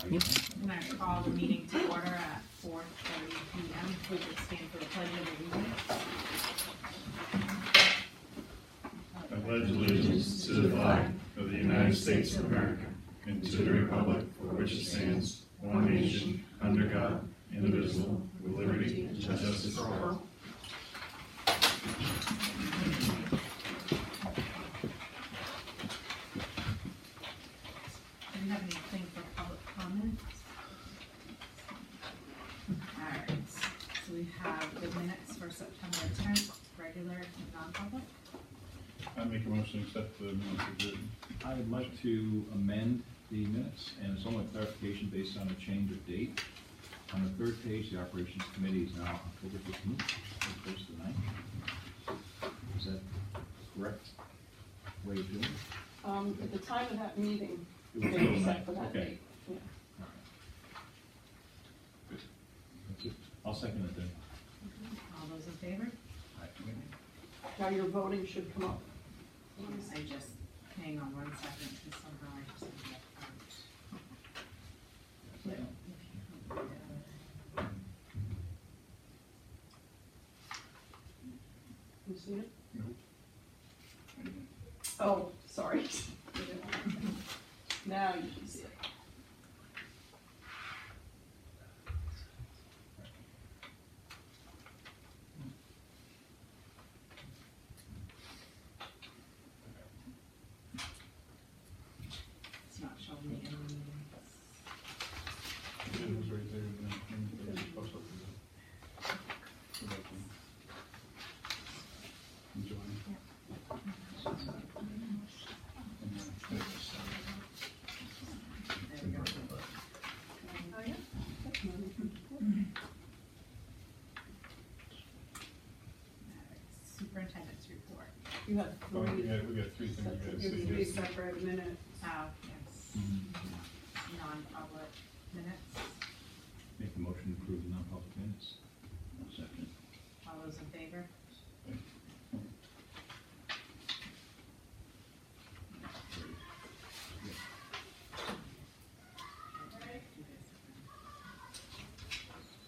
I'm going to call the meeting to order at 4:30 p.m. We would stand for the pledge of allegiance. I pledge allegiance to the flag of the United States of America and to the republic for which it stands, one nation, under God, indivisible, with liberty and justice for all. Do you have anything for public comment? All right, so we have the minutes for September 10th, regular and non-public. I make a motion to accept the minutes of the. I would like to amend the minutes, and it's only a clarification based on a change of date. On the third page, the Operations Committee is now October 15th, as opposed to the 9th. Is that correct way of doing it? At the time of that meeting, It was they were set for that okay. date. Yeah. All right. Good. That's it. I'll second it then. All those in favor? Now your voting should come up. I just, hang on 1 second, because somehow I just didn't get You see it? Nope. Oh, sorry. Now you can see it. It's not showing me any meetings. It was right there. It was supposed to be. Join. There we go. Oh, yeah? Superintendent's report. You have Oh, three. we got 3 things we gotta You have say. three Yes. separate minutes. Oh, yes. Non-public minutes. Make the motion to approve the non-public minutes. I'll second it. All those in favor?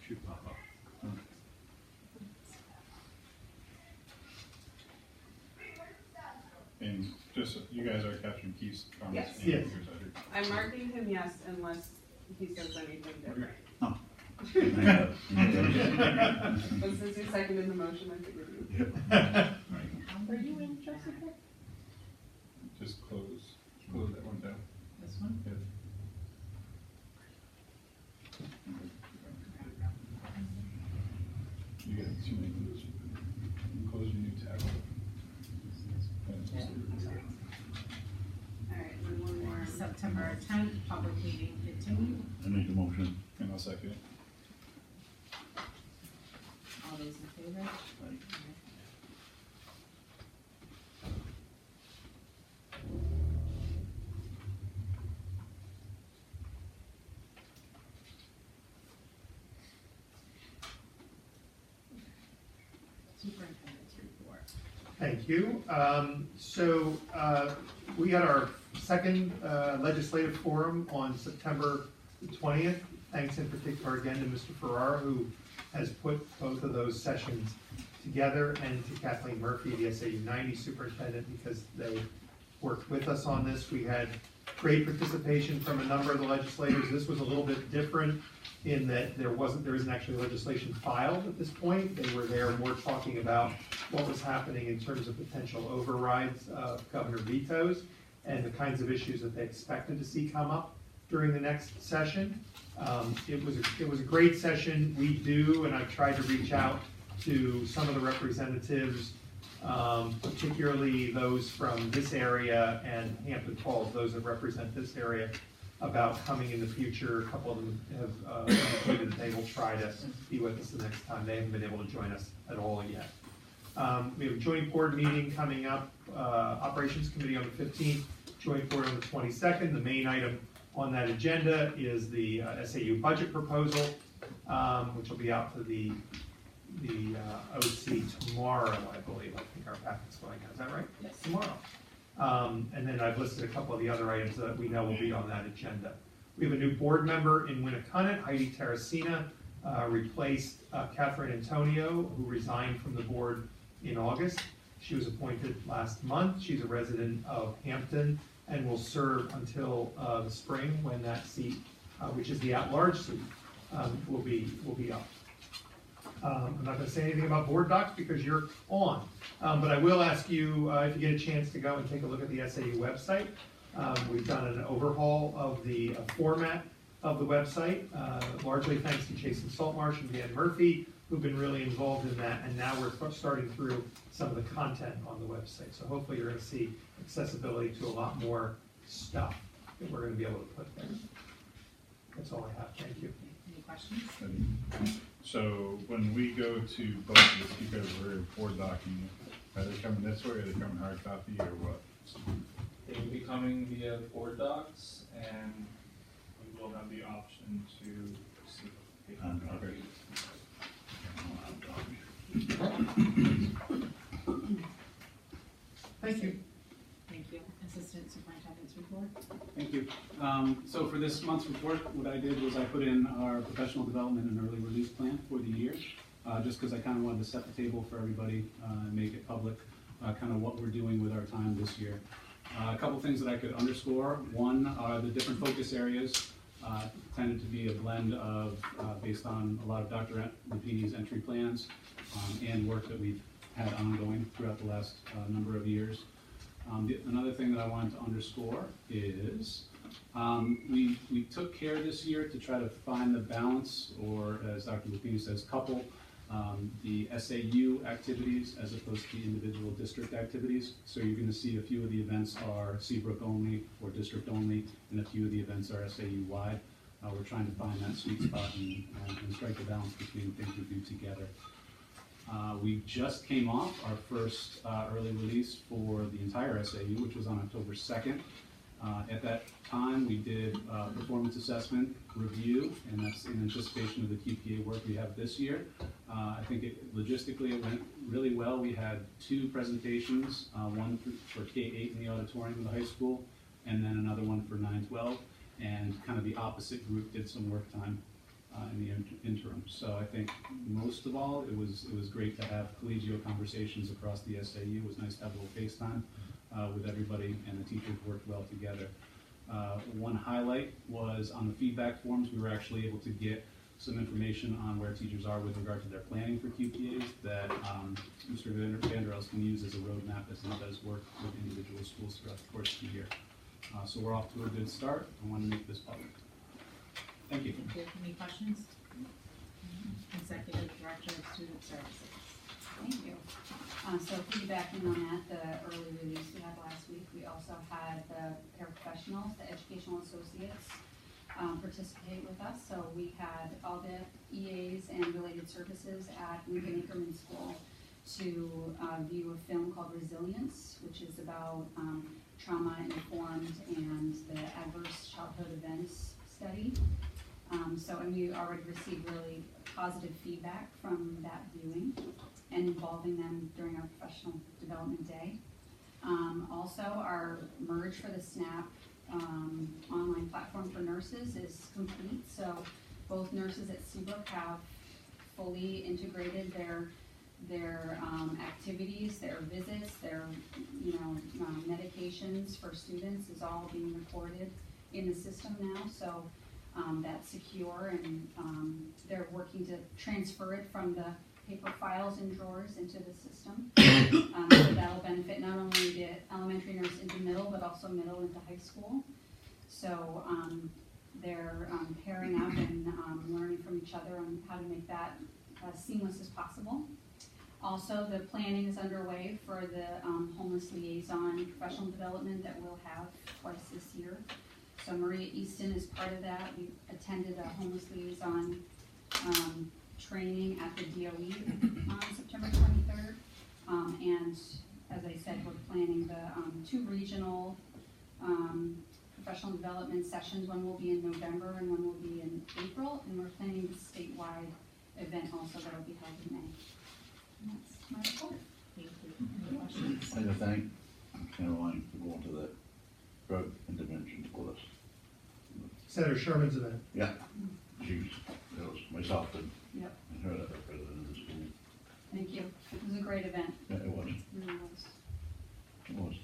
Should pop up. And just, so you guys are capturing Keith's comments. Yes. and Yes. yours, I heard. I'm marking him yes unless he says anything different. But since you seconded the motion, I figured you. Are you in, Jessica? Just close that one down. This one? Yeah. You got too many close. Close your new tab. All right, and one more. September 10th, public meeting continued. I make a motion. And I'll second it. All those in favor? Superintendent's report. Thank you. We had our second legislative forum on September the 20th. Thanks in particular again to Mr. Ferrara, who has put both of those sessions together, and to Kathleen Murphy, the SAU 90 superintendent, because they worked with us on this. We had great participation from a number of the legislators. This was a little bit different in that there isn't actually legislation filed at this point. They were there more talking about what was happening in terms of potential overrides of governor vetoes and the kinds of issues that they expected to see come up during the next session. It was a great session. We do, and I've tried to reach out to some of the representatives, particularly those from this area and Hampton Falls, those that represent this area, about coming in the future. A couple of them have indicated that they will try to be with us the next time. They haven't been able to join us at all yet. We have a joint board meeting coming up, Operations Committee on the 15th, joint board on the 22nd. The main item on that agenda is the SAU budget proposal, which will be out to the OC tomorrow, I believe. I think our packet's going out. Is that right? Yes. Tomorrow. And then I've listed a couple of the other items that we know will be on that agenda. We have a new board member in Winnicott, Heidi Terracina, replaced Catherine Antonio, who resigned from the board in August. She was appointed last month. She's a resident of Hampton and will serve until the spring when that seat, which is the at-large seat, will be up. I'm not going to say anything about board docs because you're on, but I will ask you if you get a chance to go and take a look at the SAU website. We've done an overhaul of the format of the website, largely thanks to Jason Saltmarsh and Dan Murphy, who've been really involved in that, and now we're starting through some of the content on the website. So hopefully you're going to see accessibility to a lot more stuff that we're going to be able to put there. That's all I have. Thank you. Any questions? So when we go to budgets, because we're board docking, are they coming this way, or are they coming hard copy, or what? They will be coming via board docs, and we will have the option to receive a paper copy. Thank you. Thank you. Assistant Superintendent's report. Thank you. So for this month's report, what I did was I put in our professional development and early release plan for the year, just because I kind of wanted to set the table for everybody and make it public, kind of what we're doing with our time this year. A couple things that I could underscore. One are the different focus areas tended to be a blend of, based on a lot of Dr. Lupini's entry plans and work that we've had ongoing throughout the last number of years. Another thing that I wanted to underscore is we took care this year to try to find the balance, or as Dr. Lupini says, couple the SAU activities as opposed to the individual district activities. So you're going to see a few of the events are Seabrook only or district only, and a few of the events are SAU wide. We're trying to find that sweet spot and strike the balance between things we do together. We just came off our first early release for the entire SAU, which was on October 2nd. At that time, we did performance assessment review, and that's in anticipation of the QPA work we have this year. I think logistically it went really well. We had 2 presentations, one for K-8 in the auditorium of the high school, and then another one for 9-12, and kind of the opposite group did some work time in the interim. So I think most of all, it was great to have collegial conversations across the SAU. It was nice to have a little FaceTime with everybody, and the teachers worked well together. One highlight was on the feedback forms, we were actually able to get some information on where teachers are with regard to their planning for QPAs that Mr. Vanderels can use as a roadmap as he does work with individual schools throughout the course of the year. So we're off to a good start. I want to make this public. Thank you. Thank you. Any questions? Executive Director of Student Services. Thank you. So piggybacking on that, the early release we had last week, we also had the paraprofessionals, the educational associates, participate with us. So we had all the EAs and related services at Lincoln Ackerman School to view a film called Resilience, which is about trauma-informed and the adverse childhood events study. And we already received really positive feedback from that viewing and involving them during our professional development day. Also, our merge for the SNAP online platform for nurses is complete. So both nurses at Seabrook have fully integrated their activities, their visits, their medications for students is all being recorded in the system now. So that's secure, and they're working to transfer it from the paper files and drawers into the system. So that'll benefit not only the elementary nurse into middle, but also middle into high school. So they're pairing up and learning from each other on how to make that as seamless as possible. Also, the planning is underway for the homeless liaison professional development that we'll have twice this year. So Maria Easton is part of that. We attended a homeless liaison training at the DOE on September 23rd. And as I said, we're planning the 2 regional professional development sessions. One will be in November and one will be in April. And we're planning the statewide event also that will be held in May. And that's my report. Thank you. Any questions? I'd like to thank Caroline for going to that drug intervention class. Senator Sherman's event. Yeah, that was myself and Yep. her that were president of the school. Thank you. It was a great event. Yeah, it was. It really was. It was.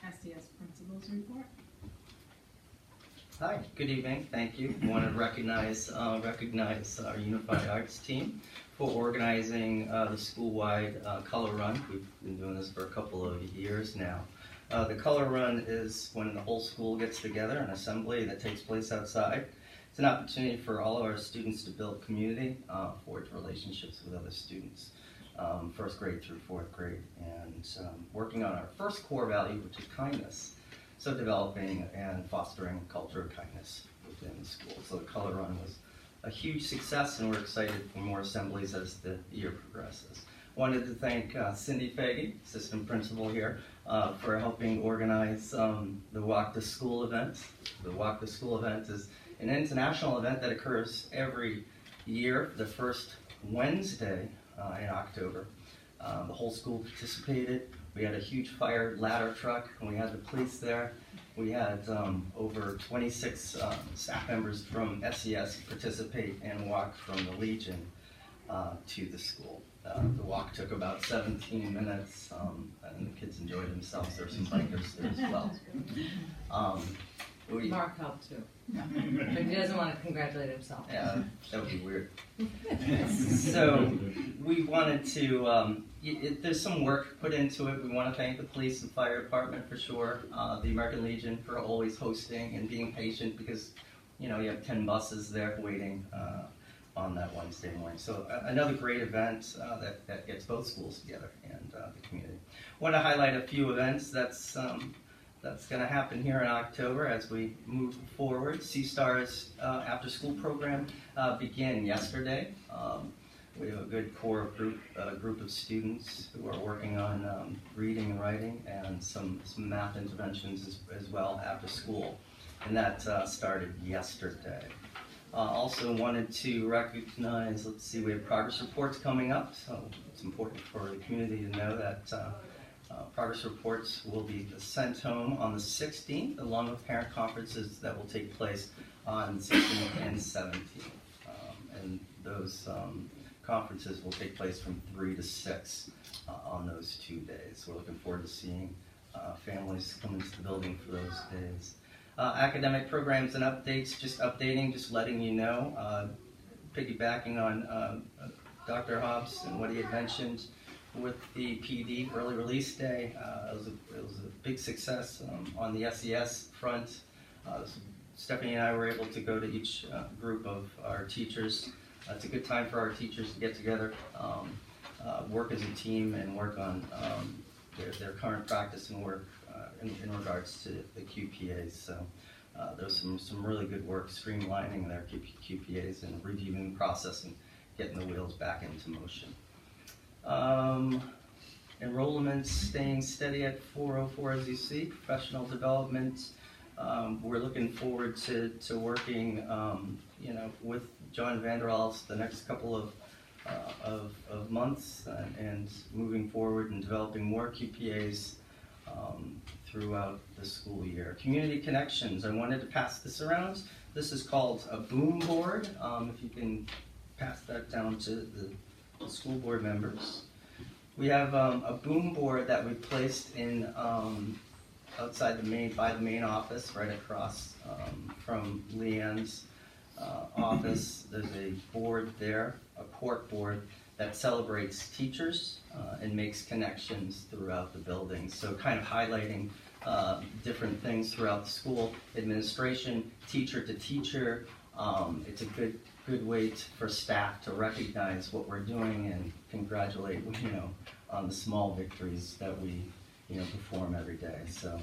SDS principals report. Hi, good evening, thank you. I want to recognize our Unified Arts team for organizing the school-wide color run. We've been doing this for a couple of years now. The color run is when the whole school gets together, an assembly that takes place outside. It's an opportunity for all of our students to build community, forge relationships with other students, first grade through fourth grade, and working on our first core value, which is kindness. So developing and fostering a culture of kindness within the school. So the color run was a huge success, and we're excited for more assemblies as the year progresses. Wanted to thank Cindy Faggy, assistant principal here, for helping organize the Walk to School event. The Walk to School event is an international event that occurs every year, the first Wednesday in October. The whole school participated. We had a huge fire ladder truck, and we had the police there. We had over 26 staff members from SES participate and walk from the Legion to the school. The walk took about 17 minutes, and the kids enjoyed themselves. There were some bikers there as well. Mark helped too. But he doesn't want to congratulate himself. Yeah, that would be weird. So we wanted to, there's some work put into it. We want to thank the police and fire department for sure, the American Legion for always hosting and being patient because, you know, you have 10 buses there waiting on that Wednesday morning. So another great event that gets both schools together and the community. I want to highlight a few events that's going to happen here in October as we move forward. C-STAR's after-school program began yesterday. We have a good core group of students who are working on reading and writing and some math interventions as well after school. And that started yesterday. Also wanted to recognize, let's see, we have progress reports coming up, so it's important for the community to know that progress reports will be sent home on the 16th, along with parent conferences that will take place on the 16th and 17th. And those conferences will take place from 3 to 6 on those 2 days. We're looking forward to seeing families come into the building for those days. Academic programs and updates, just letting you know, piggybacking on Dr. Hobbs and what he had mentioned with the PD early release day. It was a big success on the SES front. Stephanie and I were able to go to each group of our teachers. It's a good time for our teachers to get together, work as a team, and work on their current practice and work in regards to the QPAs. So there's some really good work streamlining their QPAs and reviewing the process and getting the wheels back into motion. Enrollment staying steady at 404 as you see. Professional development, we're looking forward to working with John Vanderals the next couple of months and moving forward and developing more QPAs throughout the school year. Community connections, I wanted to pass this around. This is called a boom board. If you can pass that down to the school board members. We have a boom board that we placed in outside by the main office, right across from Leanne's office. There's a board there, a cork board, that celebrates teachers and makes connections throughout the building. So kind of highlighting different things throughout the school, administration, teacher to teacher. It's a good way for staff to recognize what we're doing and congratulate, on the small victories that we, perform every day. So,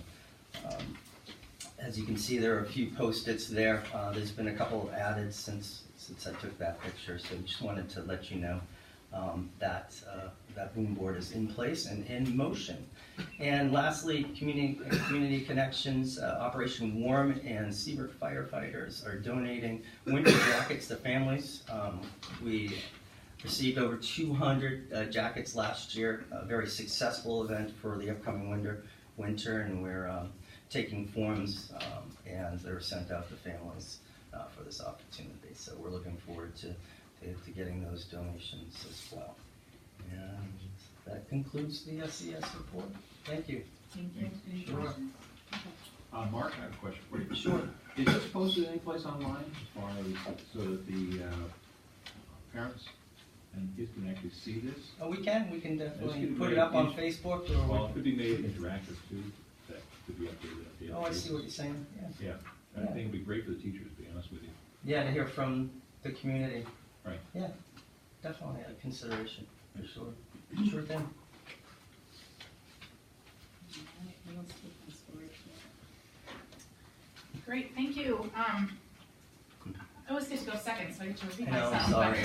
as you can see, there are a few Post-its there. There's been a couple added since I took that picture. So, just wanted to let you know that boom board is in place and in motion. And lastly, community connections. Operation Warm and Seabrook firefighters are donating winter jackets to families. We received over 200 jackets last year. A very successful event for the upcoming winter, and we're taking forms, and they're sent out to families for this opportunity. So we're looking forward to getting those donations as well. And that concludes the SES report. Thank you. Thank you. Any Sure. questions? Mark, I have a question for you. Sure. Is this posted anyplace online as far as, so that the parents and kids can actually see this? Oh, we can definitely could put be it up on int- Facebook Well, or. it could be made interactive too, that could be updated at the. Oh, I see what you're saying, yeah. Yeah, I think it'd be great for the teachers, to be honest with you. Yeah, to hear from the community. Right. Yeah, definitely a consideration, for sure. Sure thing. Alright, what else do we have for it? Great, thank you. I always get to go second, so I get to repeat I know, myself. sorry.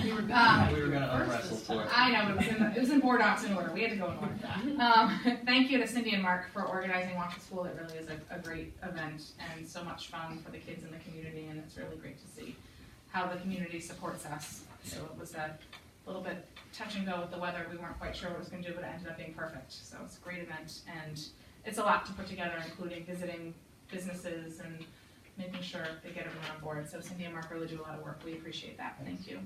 We were We were gonna arm wrestle for it. I know, but it was in board docs in order. We had to go in order. Thank you to Cindy and Mark for organizing Walk to School. It really is a great event and so much fun for the kids in the community, and it's really great to see how the community supports us. So it was a little bit touch and go with the weather. We weren't quite sure what it was going to do, but it ended up being perfect. So it's a great event, and it's a lot to put together, including visiting businesses and making sure they get everyone on board. So Cindy and Mark really do a lot of work. We appreciate that. Thank you.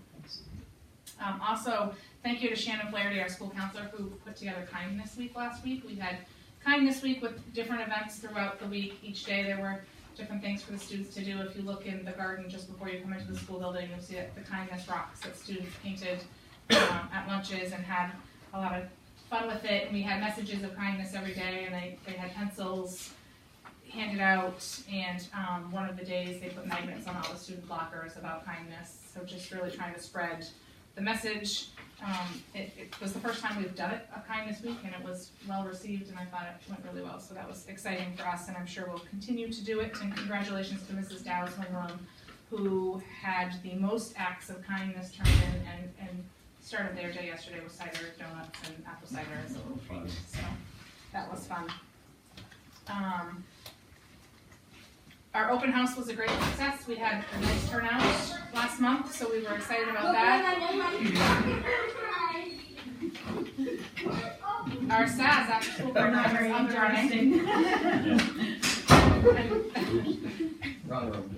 Also, thank you to Shannon Flaherty, our school counselor, who put together Kindness Week last week. We had Kindness Week with different events throughout the week. Each day there were different things for the students to do. If you look in the garden just before you come into the school building, you'll see the kindness rocks that students painted at lunches and had a lot of fun with it. And we had messages of kindness every day, and they had pencils handed out, and one of the days they put magnets on all the student lockers about kindness. So just really trying to spread the message. It was the first time we've done it, a Kindness Week, and it was well received, and I thought it went really well. So that was exciting for us, and I'm sure we'll continue to do it. And congratulations to Mrs. Dow's homeroom, who had the most acts of kindness turned in, and started their day yesterday with cider, donuts, and apple cider as a little treat. So that was fun. Our open house was a great success. We had a nice turnout last month, so we were excited about that. Our SAS after school program is up and running. Wrong room.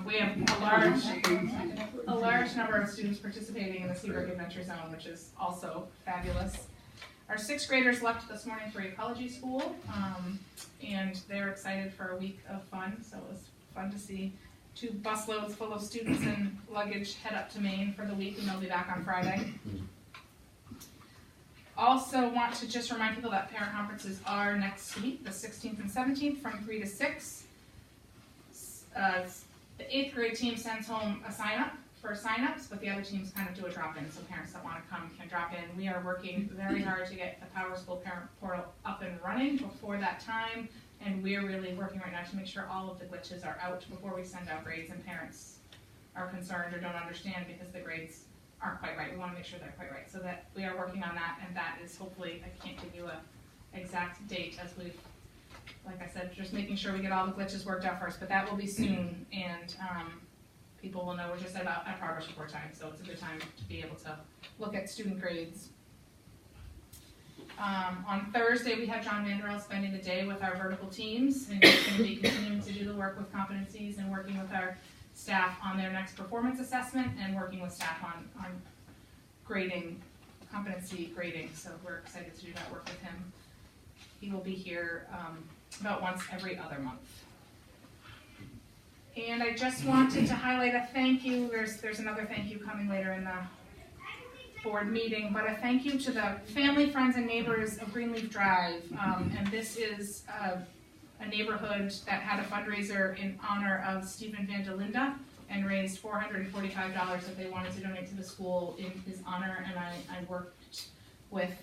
We have a large number of students participating in the Seabrook Adventure Zone, which is also fabulous. Our 6th graders left this morning for ecology school, and they're excited for a week of fun. So it was fun to see 2 busloads full of students and luggage head up to Maine for the week, and they'll be back on Friday. Also want to just remind people that parent conferences are next week, the 16th and 17th from 3 to 6. The 8th grade team sends home a sign-up for sign-ups, but the other teams kind of do a drop-in, so parents that want to come can drop in. We are working very hard to get the Power School Parent Portal up and running before that time, and we're really working right now to make sure all of the glitches are out before we send out grades, and parents are concerned or don't understand because the grades aren't quite right. We want to make sure they're quite right, so that we are working on that, and that is hopefully, I can't give you an exact date as we've, like I said, just making sure we get all the glitches worked out first, but that will be soon, and people will know we're just about at progress report time, so it's a good time to be able to look at student grades. On Thursday, we have John Vanderell spending the day with our vertical teams, and he's going to be continuing to do the work with competencies and working with our staff on their next performance assessment and working with staff on grading, competency grading, so we're excited to do that work with him. He will be here about once every other month. And I just wanted to highlight a thank you. There's another thank you coming later in the board meeting, but a thank you to the family, friends, and neighbors of Greenleaf Drive. And this is a neighborhood that had a fundraiser in honor of Stephen Van de Linda and raised $445 that they wanted to donate to the school in his honor. And I worked with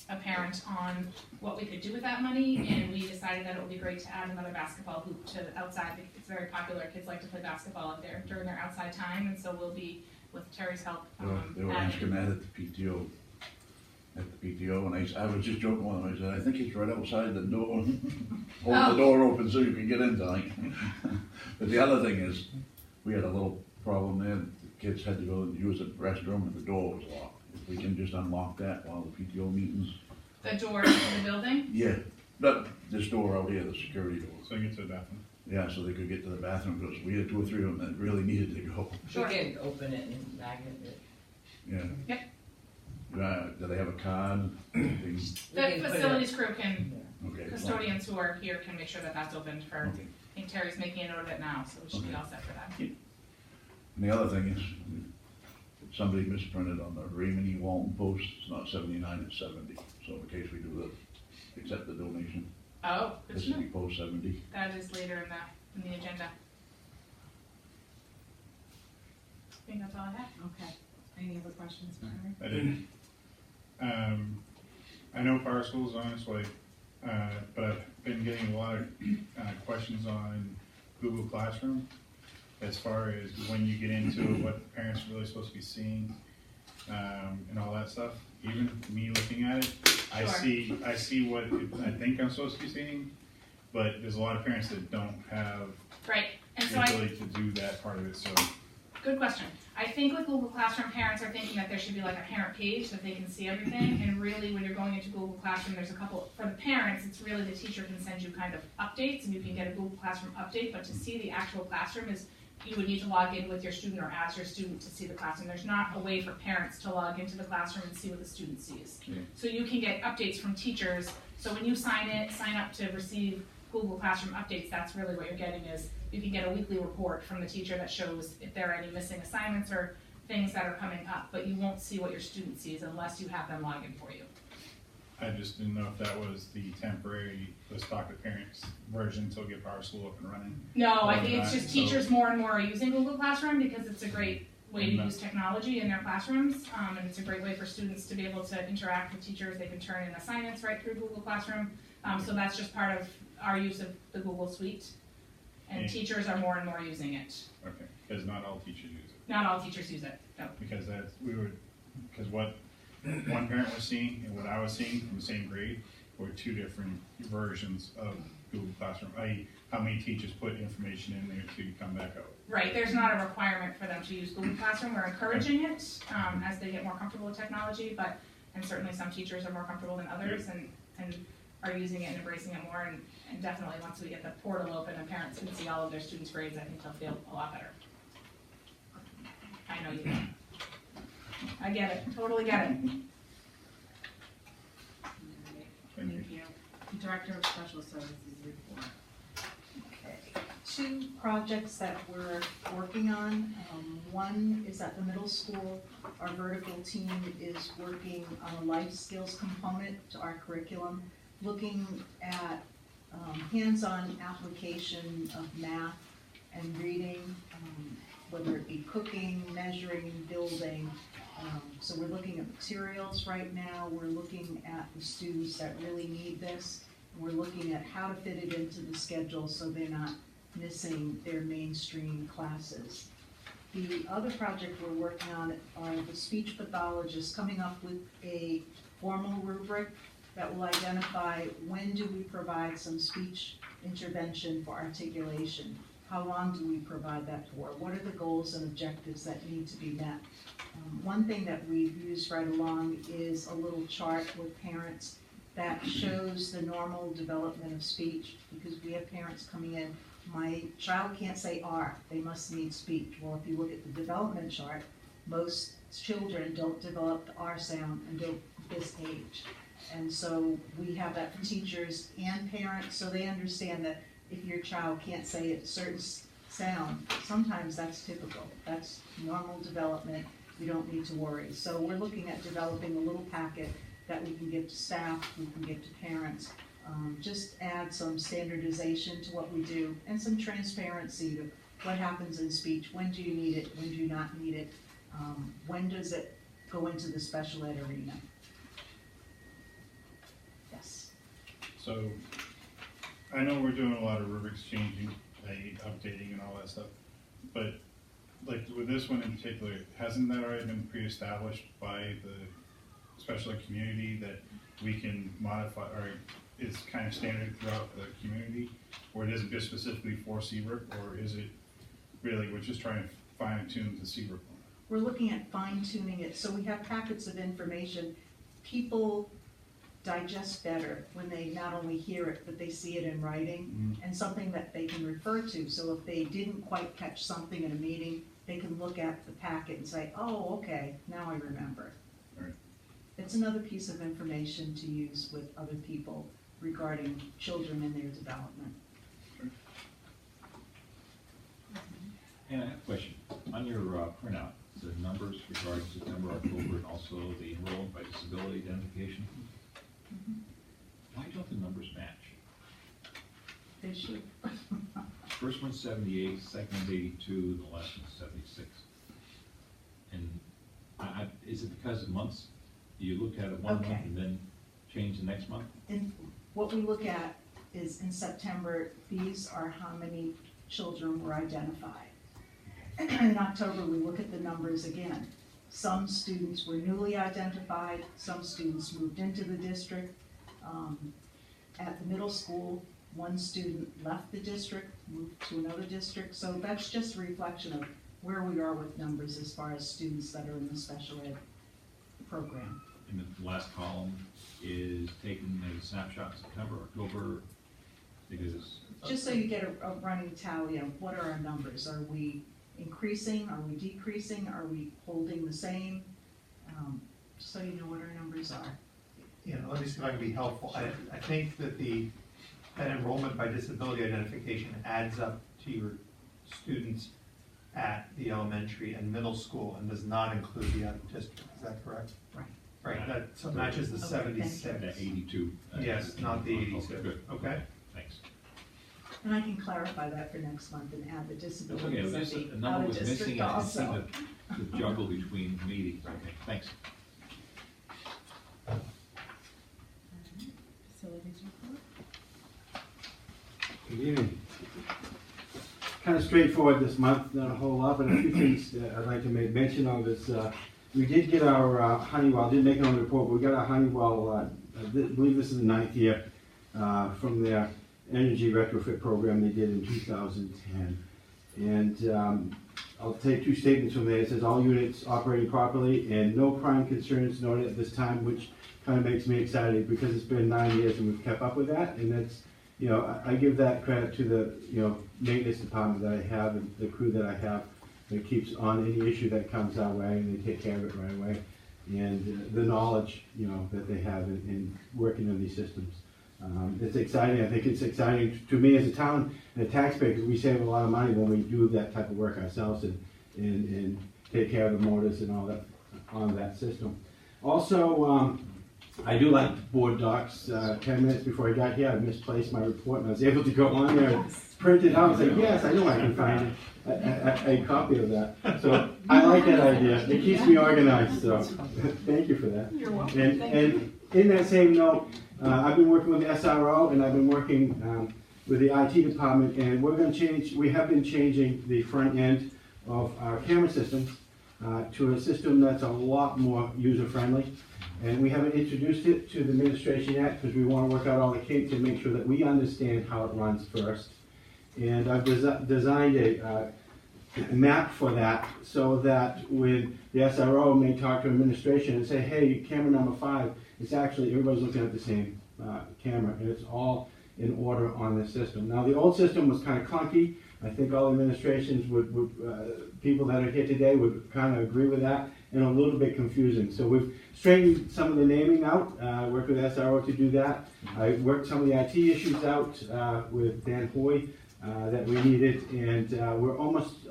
a parent on what we could do with that money, and we decided that it would be great to add another basketball hoop to the outside. It's very popular. Kids like to play basketball out there during their outside time, and so we'll be, with Terry's help, They were asking that at the PTO. And I was just joking with them. I said, I think he's right outside the door. Hold the door open so you can get in tonight. But the other thing is, we had a little problem there. The kids had to go and use the restroom and the door was locked. If we can just unlock that while the PTO meeting's The door to the building? Yeah, but this door out here, the security door. So you get to the bathroom. Yeah, so they could get to the bathroom, because we had 2 or 3 of them that really needed to go. Sure. We can open it and magnet it. Yeah. Yep. Do they have a card? Thing? The can put it- facilities crew can, Okay. custodians who are here can make sure that that's opened for, Okay. I think Terry's making a note of it now, so we should be Okay. all set for that. And the other thing is, somebody misprinted on the Raymond E. Walton post, it's not 79, it's 70. So in case we do accept the donation, Oh, good this to will know. be post 70. That is later in the agenda. I think that's all I have. Okay. Any other questions for her? I did. I know Power School's on its way, but I've been getting a lot of questions on Google Classroom as far as when you get into what the parents are really supposed to be seeing, and all that stuff. Even me looking at it, I Sure. see what I think I'm supposed to be seeing, but there's a lot of parents that don't have Right, and so the I, ability to do that part of it, so. good question. I think with Google Classroom, parents are thinking that there should be like a parent page that they can see everything, and really when you're going into Google Classroom, there's a couple, for the parents, it's really the teacher can send you kind of updates, and you can get a Google Classroom update, but to see the actual classroom is, you would need to log in with your student or as your student to see the classroom. There's not a way for parents to log into the classroom and see what the student sees. Yeah. So you can get updates from teachers, so when you sign up to receive Google Classroom updates, that's really what you're getting is, you can get a weekly report from the teacher that shows if there are any missing assignments or things that are coming up, but you won't see what your student sees unless you have them log in for you. I just didn't know if that was the temporary, let's talk to parents version until we get Power School up and running. No, I Or think it's not, just so- teachers more and more are using Google Classroom because it's a great way to Mhm. use technology in their classrooms, and it's a great way for students to be able to interact with teachers. They can turn in assignments right through Google Classroom, so that's just part of our use of the Google Suite. And Yeah. teachers are more and more using it. Okay, because not all teachers use it. Not all teachers use it, no. Because because what one parent was seeing and what I was seeing from the same grade were 2 different versions of Google Classroom, i.e. how many teachers put information in there to come back out. Right, there's not a requirement for them to use Google Classroom. We're encouraging it as they get more comfortable with technology, and certainly some teachers are more comfortable than others and are using it and embracing it more. And definitely once we get the portal open and parents can see all of their students' grades, I think they'll feel a lot better. I know you will. I get it, totally get it. Thank you. Thank you. Director of Special Services report. Okay. 2 projects that we're working on. One is at the middle school. Our vertical team is working on a life skills component to our curriculum, looking at hands-on application of math and reading, whether it be cooking, measuring, building. So we're looking at materials right now. We're looking at the students that really need this. We're looking at how to fit it into the schedule so they're not missing their mainstream classes. The other project we're working on are the speech pathologists coming up with a formal rubric that will identify when do we provide some speech intervention for articulation. How long do we provide that for? What are the goals and objectives that need to be met? One thing that we've used right along is a little chart with parents that shows the normal development of speech, because we have parents coming in, my child can't say R, they must need speech. Well, if you look at the development chart, most children don't develop the R sound until this age. And so we have that for teachers and parents, so they understand that if your child can't say a certain sound, sometimes that's typical. That's normal development. We don't need to worry. So we're looking at developing a little packet that we can give to staff, we can give to parents. Just add some standardization to what we do and some transparency to what happens in speech. When do you need it? When do you not need it? When does it go into the special ed arena? Yes. So, I know we're doing a lot of rubrics changing, updating and all that stuff, but like with this one in particular, hasn't that already been pre-established by the special ed community that we can modify, or it's kind of standard throughout the community, or it isn't just specifically for Seabrook, or is it really, we're just trying to fine tune the Seabrook one? We're looking at fine tuning it, so we have packets of information. People digest better when they not only hear it, but they see it in writing, and something that they can refer to. So if they didn't quite catch something in a meeting, they can look at the packet and say, oh, okay, now I remember. Right. It's another piece of information to use with other people regarding children and their development. And I have a question. On your printout, the numbers regarding September, October, and also the enrollment by disability identification, why don't the numbers match? They should. First one's 78, second one's 82, the last one's 76. And is it because of months? Do you look at it one Okay. month and then change the next month? And what we look at is in September, these are how many children were identified. In October, we look at the numbers again. Some students were newly identified, some students moved into the district. At the middle school, one student left the district, moved to another district. So that's just a reflection of where we are with numbers as far as students that are in the special ed program. And the last column is taken a snapshot in September, October, because Just so you get a running tally of what are our numbers. Are we increasing? Are we decreasing? Are we holding the same? Just so you know what our numbers are. You know, let me see if I can be helpful. I think that that enrollment by disability identification adds up to your students at the elementary and middle school and does not include the other district. Is that correct? Right. Right, that so matches the Okay, thank you. 76. the 82. Yes, not the 82. Good. Okay? Thanks. And I can clarify that for next month and add the That's disability okay, it was just a out number of was missing, district and I just also. seemed to juggle between meetings. Okay, thanks. Facilities report? Good evening. Kind of straightforward this month, not a whole lot, but a few things that I'd like to make mention of is, we did get our Honeywell, didn't make it on the report, but we got our Honeywell, I believe this is the 9th year, from their energy retrofit program they did in 2010. And I'll take two statements from there. It says all units operating properly and no prime concerns noted at this time, which kind of makes me excited because it's been 9 years and we've kept up with that. And that's, you know, I give that credit to the, you know, maintenance department that I have and the crew that I have that keeps on any issue that comes our way and they take care of it right away. And the knowledge, you know, that they have in working on these systems. It's exciting. I think it's exciting to me as a town and a taxpayer because we save a lot of money when we do that type of work ourselves and take care of the motors and all that on that system. Also, I do like board docs. 10 minutes before I got here, I misplaced my report and I was able to go on there and print it out and say, yes, I know I can find a copy of that. So I like that idea. It keeps me organized. So thank you for that. You're welcome. And in that same note, I've been working with the SRO and I've been working with the IT department, and we're going to change. We have been changing the front end of our camera systems to a system that's a lot more user friendly. And we haven't introduced it to the administration yet because we want to work out all the kinks and make sure that we understand how it runs first. And I've designed a map for that so that when the SRO may talk to administration and say, hey, camera number 5, it's actually, everybody's looking at the same camera, and it's all in order on the system. Now, the old system was kind of clunky. I think all administrations people that are here today would kind of agree with that, and a little bit confusing. So we've straightened some of the naming out, worked with SRO to do that. I worked some of the IT issues out with Dan Hoy that we needed, and we're almost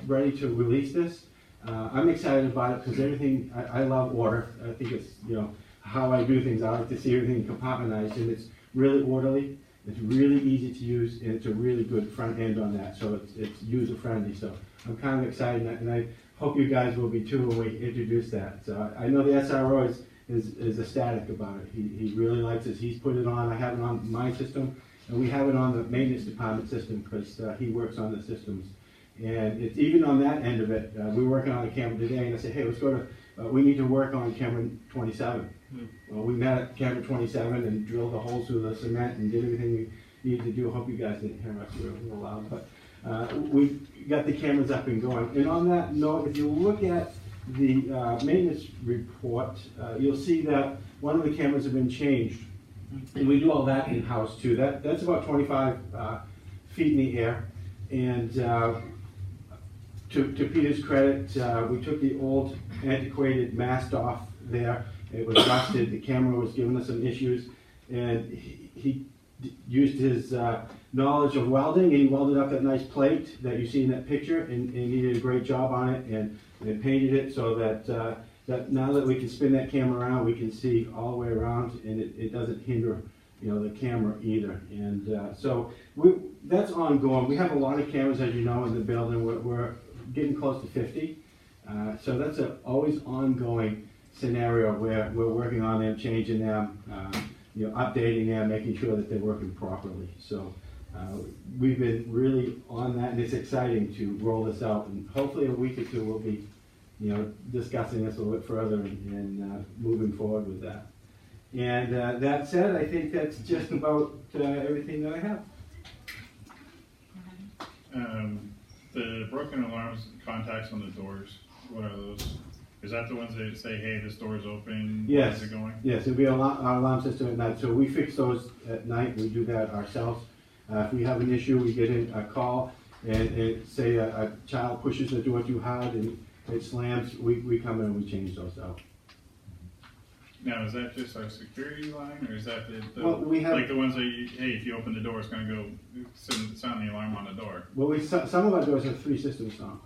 ready to release this. I'm excited about it because everything, I love order. I think it's, you know, how I do things. I like to see everything compartmentalized, and it's really orderly. It's really easy to use, and it's a really good front end on that. So it's user friendly. So I'm kind of excited, and I hope you guys will be too when we introduce that. So I know the SRO is ecstatic about it. He really likes it. He's put it on. I have it on my system, and we have it on the maintenance department system because he works on the systems. And it's even on that end of it. We're working on a camera today, and I said, hey, let's go to. We need to work on camera 27. Well, we met at camera 27 and drilled the holes through the cement and did everything we needed to do. I hope you guys didn't hear us. We were a little loud, but we got the cameras up and going. And on that note, if you look at the maintenance report, you'll see that one of the cameras have been changed. And we do all that in-house too. That's about 25 feet in the air. And to Peter's credit, we took the old antiquated mast off there. It was rusted, the camera was giving us some issues, and he used his knowledge of welding, and he welded up that nice plate that you see in that picture, and he did a great job on it, and painted it so that that now that we can spin that camera around, we can see all the way around, and it doesn't hinder, you know, the camera either. And so that's ongoing. We have a lot of cameras, as you know, in the building. We're getting close to 50. So that's an always ongoing scenario where we're working on them, changing them, you know, updating them, making sure that they're working properly. So we've been really on that, and it's exciting to roll this out. And hopefully a week or two we'll be, you know, discussing this a little bit further and moving forward with that. And that said, I think that's just about everything that I have. The broken alarms contacts on the doors, what are those? Is that the ones that say, hey, this door is open? Yes. How's it going? Yes, it'll be our alarm system at night. So we fix those at night. We do that ourselves. If we have an issue, we get in a call and say a child pushes the door too hard and it slams, we come in and we change those out. Now, is that just our security line, or is that the Well, we have, like the ones that hey, if you open the door, it's going to go sound the alarm on the door? well, some of our doors have 3 systems on.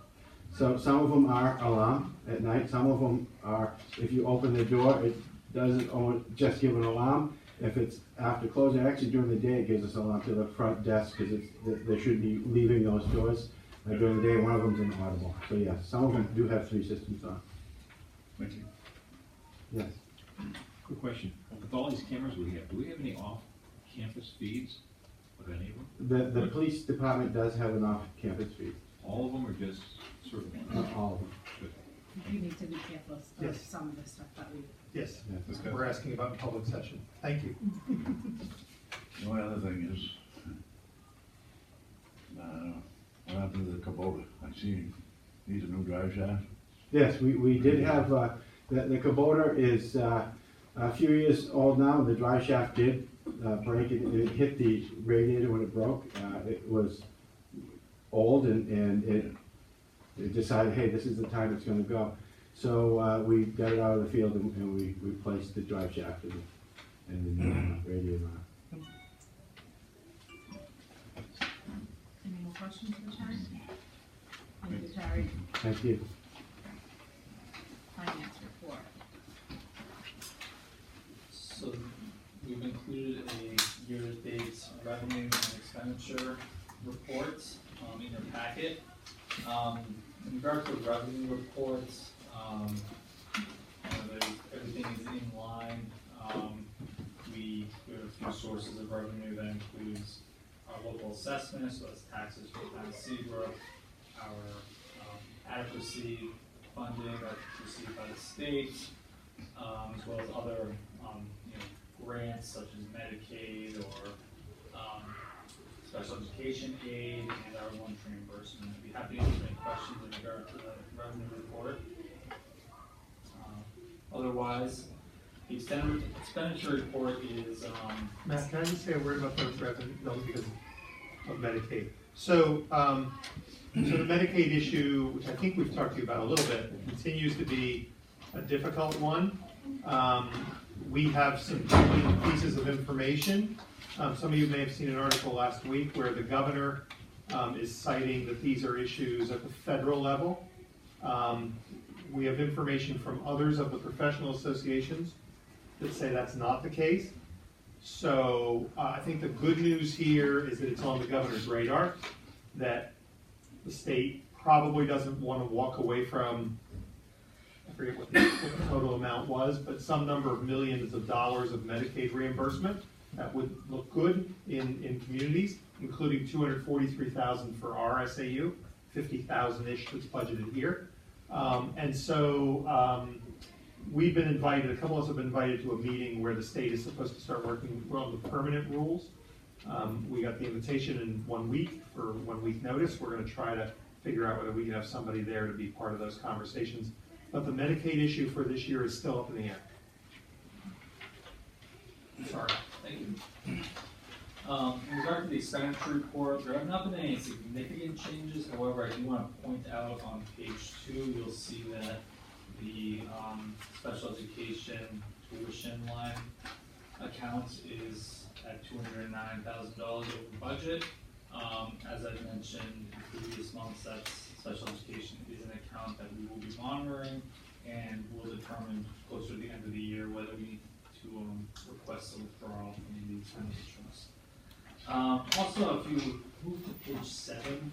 So some of them are alarm at night. Some of them are, if you open the door, it doesn't just give an alarm. If it's after closing, actually during the day, it gives us an alarm to the front desk because they should be leaving those doors during the day. One of them's inaudible. So yes, some of them do have 3 systems on. Thank you. Yes. Quick question. With all these cameras we have, do we have any off-campus feeds of any of them? The police department does have an off-campus feed. All of them or just certain ones? Not all of them. You need to be careful of Yes. some of the stuff that we. Yes, Yes. we're asking about in public session. Thank you. The only other thing is, what happened to the Kubota? I see he needs a new drive shaft. Yes, we did have, the Kubota is a few years old now. The drive shaft did break. It hit the radiator when it broke. It was old and it decided, hey, this is the time it's going to go. So we got it out of the field and we replaced the drive shaft and the radiator on it. Any more questions for Terry? Thank you, Terry. Thank you. Finance report. So we've included a year-to-date revenue and expenditure report in your packet. In regard to the revenue reports, everything is in line. We have a few sources of revenue that includes our local assessments, so that's taxes from Seabrook, our adequacy funding that's received by the state, as well as other grants such as Medicaid or special education aid and our lunch reimbursement. I'd be happy to answer any questions in regard to the revenue report. Otherwise, the expenditure report is Matt, can I just say a word about those revenue, because of Medicaid? So, so the Medicaid issue, which I think we've talked to you about a little bit, continues to be a difficult one. We have some pieces of information. Some of you may have seen an article last week where the governor is citing that these are issues at the federal level. We have information from others of the professional associations that say that's not the case. So I think the good news here is that it's on the governor's radar, that the state probably doesn't want to walk away from, I forget what the total amount was, but some number of millions of dollars of Medicaid reimbursement. That would look good in communities, including $243,000 for our SAU, 50,000-ish that's budgeted here. And so we've been invited, a couple of us have been invited to a meeting where the state is supposed to start working on the permanent rules. We got the invitation in 1 week for 1 week notice. We're going to try to figure out whether we can have somebody there to be part of those conversations. But the Medicaid issue for this year is still up in the air. Sorry, thank you. In regard to the expenditure report, there have not been any significant changes. However, I do want to point out on page 2, you'll see that the special education tuition line account is at $209,000 over budget. As I've mentioned in previous months, that special education is an account that we will be monitoring and will determine closer to the end of the year whether we need to request a withdrawal from the expenditure trust. Also, if you move to page 7,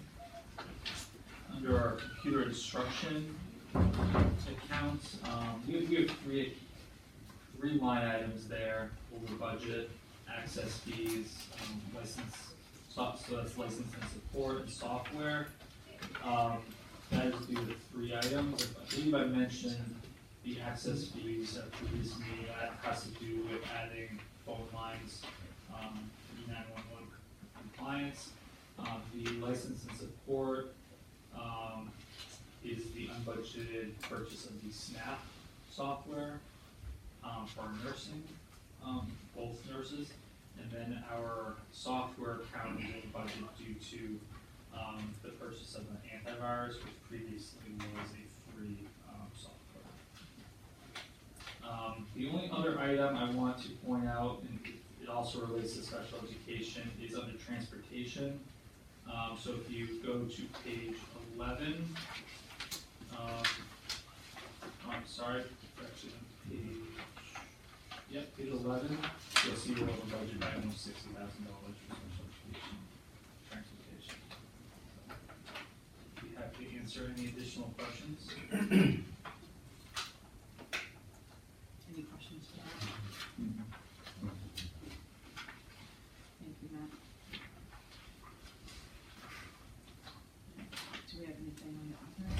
under our computer instruction accounts, we have three line items there over budget: access fees, so that's license and support and software. That is due to 3 items. I believe I mentioned the access fees at the previous meeting. That has to do with adding phone lines, E911 compliance. The license and support is the unbudgeted purchase of the SNAP software for our nursing, both nurses. And then our software account is in budget due to the purchase of an antivirus, which previously was a free software. The only other item I want to point out, and it also relates to special education, is under transportation. So if you go to page 11, I'm sorry, actually on page 11, you'll see we're over budget by almost $60,000 for special education transportation. Be happy to answer any additional questions. Any questions for that? Thank you, Matt. Do we have anything on the other?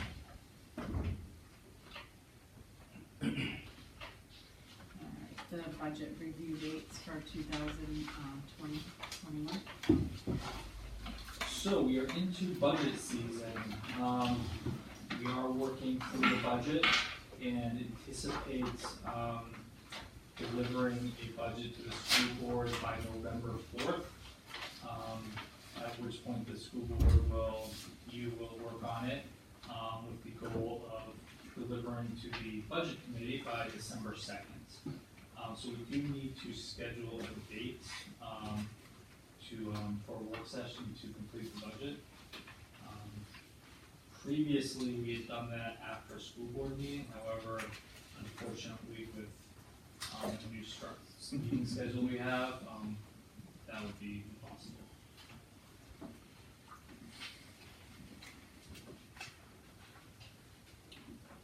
All right, the budget review dates for 2021. So we are into budget season. We are working through the budget and anticipates delivering a budget to the school board by November 4th. At which point the school board will work on it with the goal of delivering to the budget committee by December 2nd. So we do need to schedule a date for a work session to complete the budget. Previously, we had done that after a school board meeting. However, unfortunately, with the new meeting schedule we have, that would be impossible.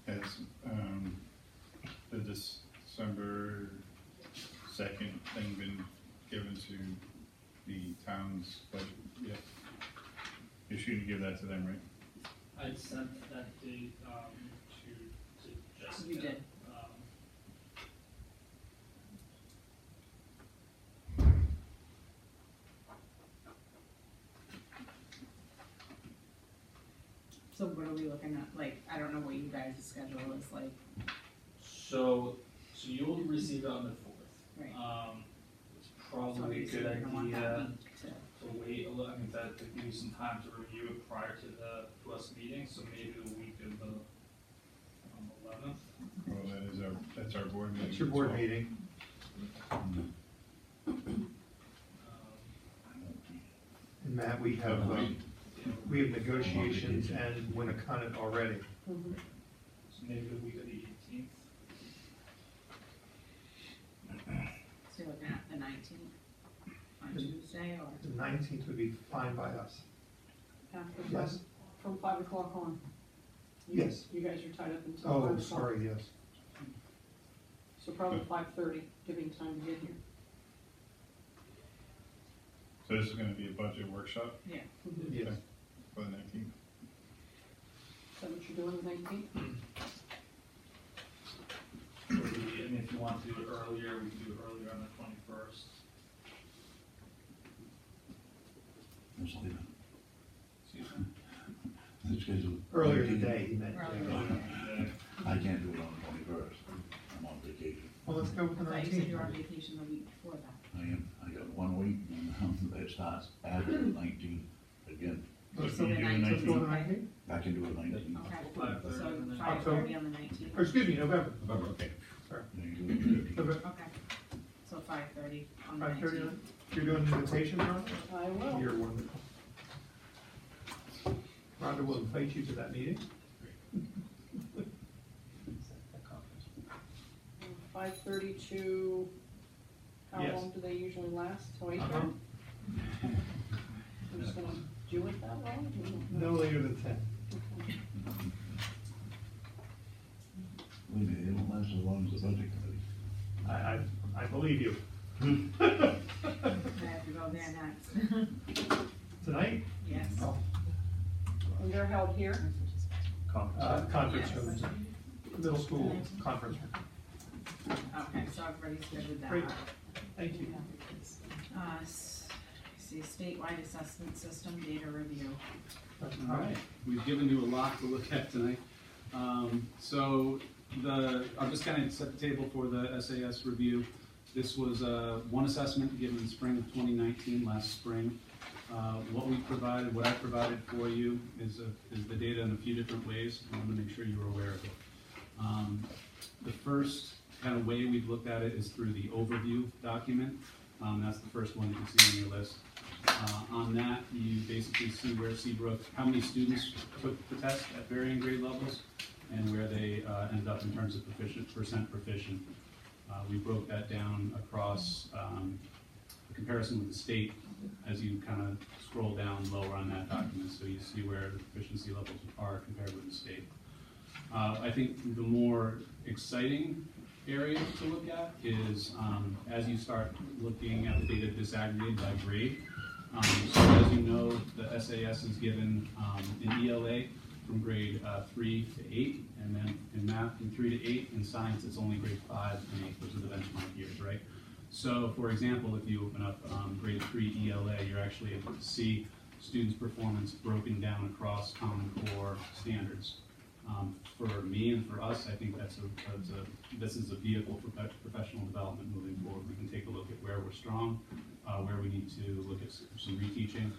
Has the December 2nd thing been given to the town's budget yet? You're shooting to give that to them, right? I sent that date to Jessica. You did. So what are we looking at? Like, I don't know what you guys' schedule is like. So you'll receive it on the 4th. Right. It's probably a So good you're gonna want that idea week to- to wait a little, I mean, to give you some time to review it prior to us meeting, so maybe the week of the 11th. Well, that's our board meeting. It's your board so- meeting. And Matt, we have negotiations and Winnicott already. So maybe the week of the 18th. So you're looking at the 19th on Tuesday or? The 19th would be fine by us. Yes. From 5 o'clock on. Yes. You guys are tied up until 5 Oh, o'clock. sorry, yes. So probably 5:30, giving time to get here. So this is gonna be a budget workshop? Yeah. Yes. For the 19th? Is that what you're doing, the 19th? And if you want to do it earlier, we can do it earlier on the 21st. Let's leave it. Excuse me? Let's schedule. Earlier today, he meant. Yeah. I can't do it on the 21st. I'm on vacation. Well, let's go with the I thought you said 19th. you were on vacation the week before that. 1 week, and it starts after the 19th again. Let's So the do 19th, the okay. 19th? I can do it 19th. Okay, so October. 5:30 on the 19th. Or excuse me, November. November, okay. Sorry. Yeah, you do it 19th. November. Okay, so 5:30 on the 5:30. 19th. You're doing the invitation, Rhonda? I will. You're wonderful. Rhonda will invite you to that meeting. 5:30 to, how Yes. long do they usually last? Till 8:30? Uh-huh. I'm just gonna do it that way? No later than 10. Believe me, they won't last as long as the budget committee. I believe you. I have to go there next. Tonight? Yes. Oh, And they're held here? conference Yes. room, middle school conference room. Okay, so everybody's good with that. Great. Thank you. See, statewide assessment system data review. All right, we've given you a lot to look at tonight. So I'll just kind of set the table for the SAS review. This was one assessment given in spring of 2019, last spring. What I provided for you is the data in a few different ways. I want to make sure you were aware of it. The first kind of way we've looked at it is through the overview document. That's the first one that you see on your list. On that, you basically see where Seabrook, how many students took the test at varying grade levels, and where they ended up in terms of percent proficient. We broke that down across the comparison with the state as you kind of scroll down lower on that document, so you see where the proficiency levels are compared with the state. I think the more exciting area to look at is as you start looking at the data disaggregated by grade. So as you know, the SAS is given in ELA from grade 3 to 8, and then in math from 3 to 8. In science, it's only grade 5 and 8, which are the benchmark years, right? So, for example, if you open up grade 3 ELA, you're actually able to see students' performance broken down across Common Core standards. For me and for us, I think this is a vehicle for professional development moving forward. We can take a look at where we're strong, where we need to look at some reteaching,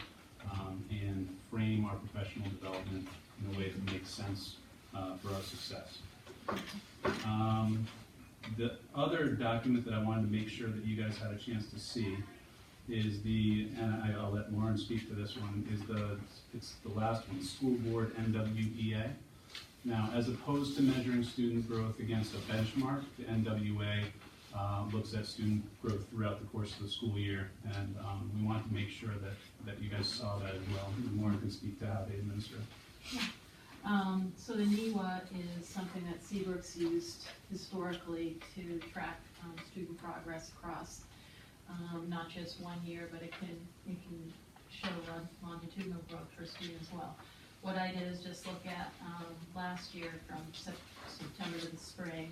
and frame our professional development in a way that makes sense for our success. The other document that I wanted to make sure that you guys had a chance to see is and I'll let Lauren speak to this one, it's the last one, School Board NWEA. Now, as opposed to measuring student growth against a benchmark, the NWA looks at student growth throughout the course of the school year, and we want to make sure that you guys saw that as well. Lauren can speak to how they administer. So the NEWA is something that Seabrook's used historically to track student progress across not just 1 year, but it can show longitudinal growth for students as well. What I did is just look at last year from September to the spring,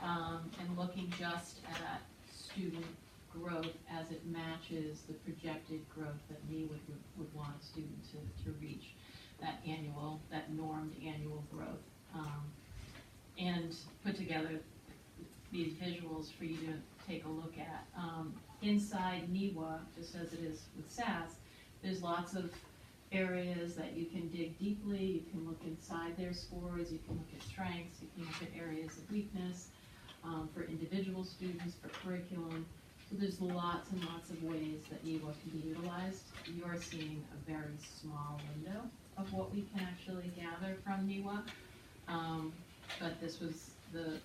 and looking just at student growth as it matches the projected growth that we would want a student to reach, that normed annual growth, and put together these visuals for you to take a look at. Inside NEWA, just as it is with SAS, there's lots of areas that you can dig deeply. You can look inside their scores, you can look at strengths, you can look at areas of weakness for individual students, for curriculum. So there's lots and lots of ways that NEWA can be utilized. You're seeing a very small window of what we can actually gather from NEWA, but this was the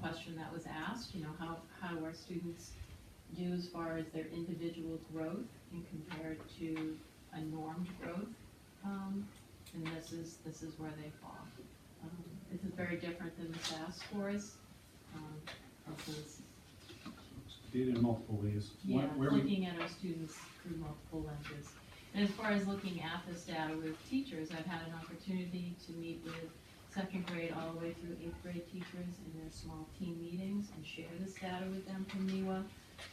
question that was asked. You know, how do our students do as far as their individual growth and compared to a normed growth, and this is where they fall. This is very different than the SAS scores. Data in multiple ways. Yeah, looking at our students through multiple lenses. And as far as looking at this data with teachers, I've had an opportunity to meet with second grade all the way through 8th grade teachers in their small team meetings and share this data with them from NEWA,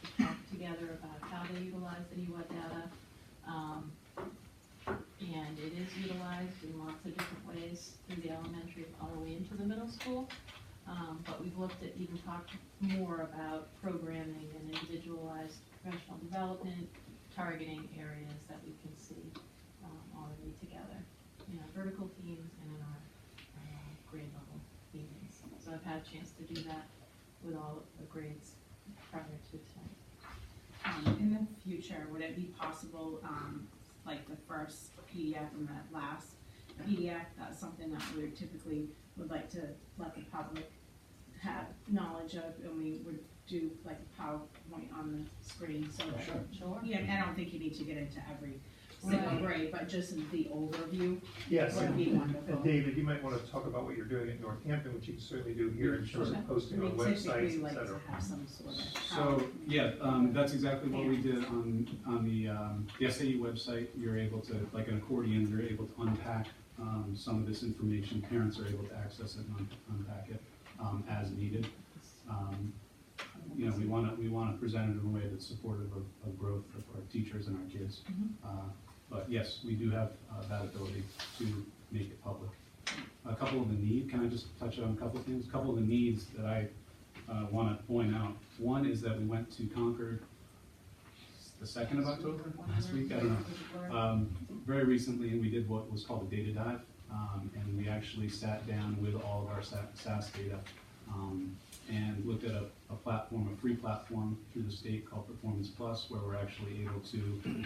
to talk together about how they utilize the NEWA data. And it is utilized in lots of different ways through the elementary all the way into the middle school. But we've looked at, even talked more about programming and individualized professional development, targeting areas that we can see already together in our vertical teams and in our grade level meetings. So I've had a chance to do that with all of the grades prior to tonight. In the future, would it be possible, like the first PDF and the last PDF, that's something that we typically would like to let the public have knowledge of, and we would do like a PowerPoint on the screen, so that, Sure. yeah, I don't think you need to get into every single grade, but just in the overview Yes, would be wonderful. and David, you might want to talk about what you're doing at Northampton, which you can certainly do here in terms of posting on We websites, typically et like to cetera. have some sort of. So, yeah, that's exactly what we did on the SAU website. You're able to, like an accordion, you're able to unpack some of this information. Parents are able to access it and unpack it as needed. You know, we want to present it in a way that's supportive of growth for our teachers and our kids. But yes, we do have that ability to make it public. A couple of the needs, can I just touch on a couple of things? A couple of the needs that I want to point out. One is that we went to Concord the 2nd of October, last week, I don't know. Very recently, and we did what was called a data dive, and we actually sat down with all of our SAS data and looked at a platform, a free platform through the state called Performance Plus, where we're actually able to,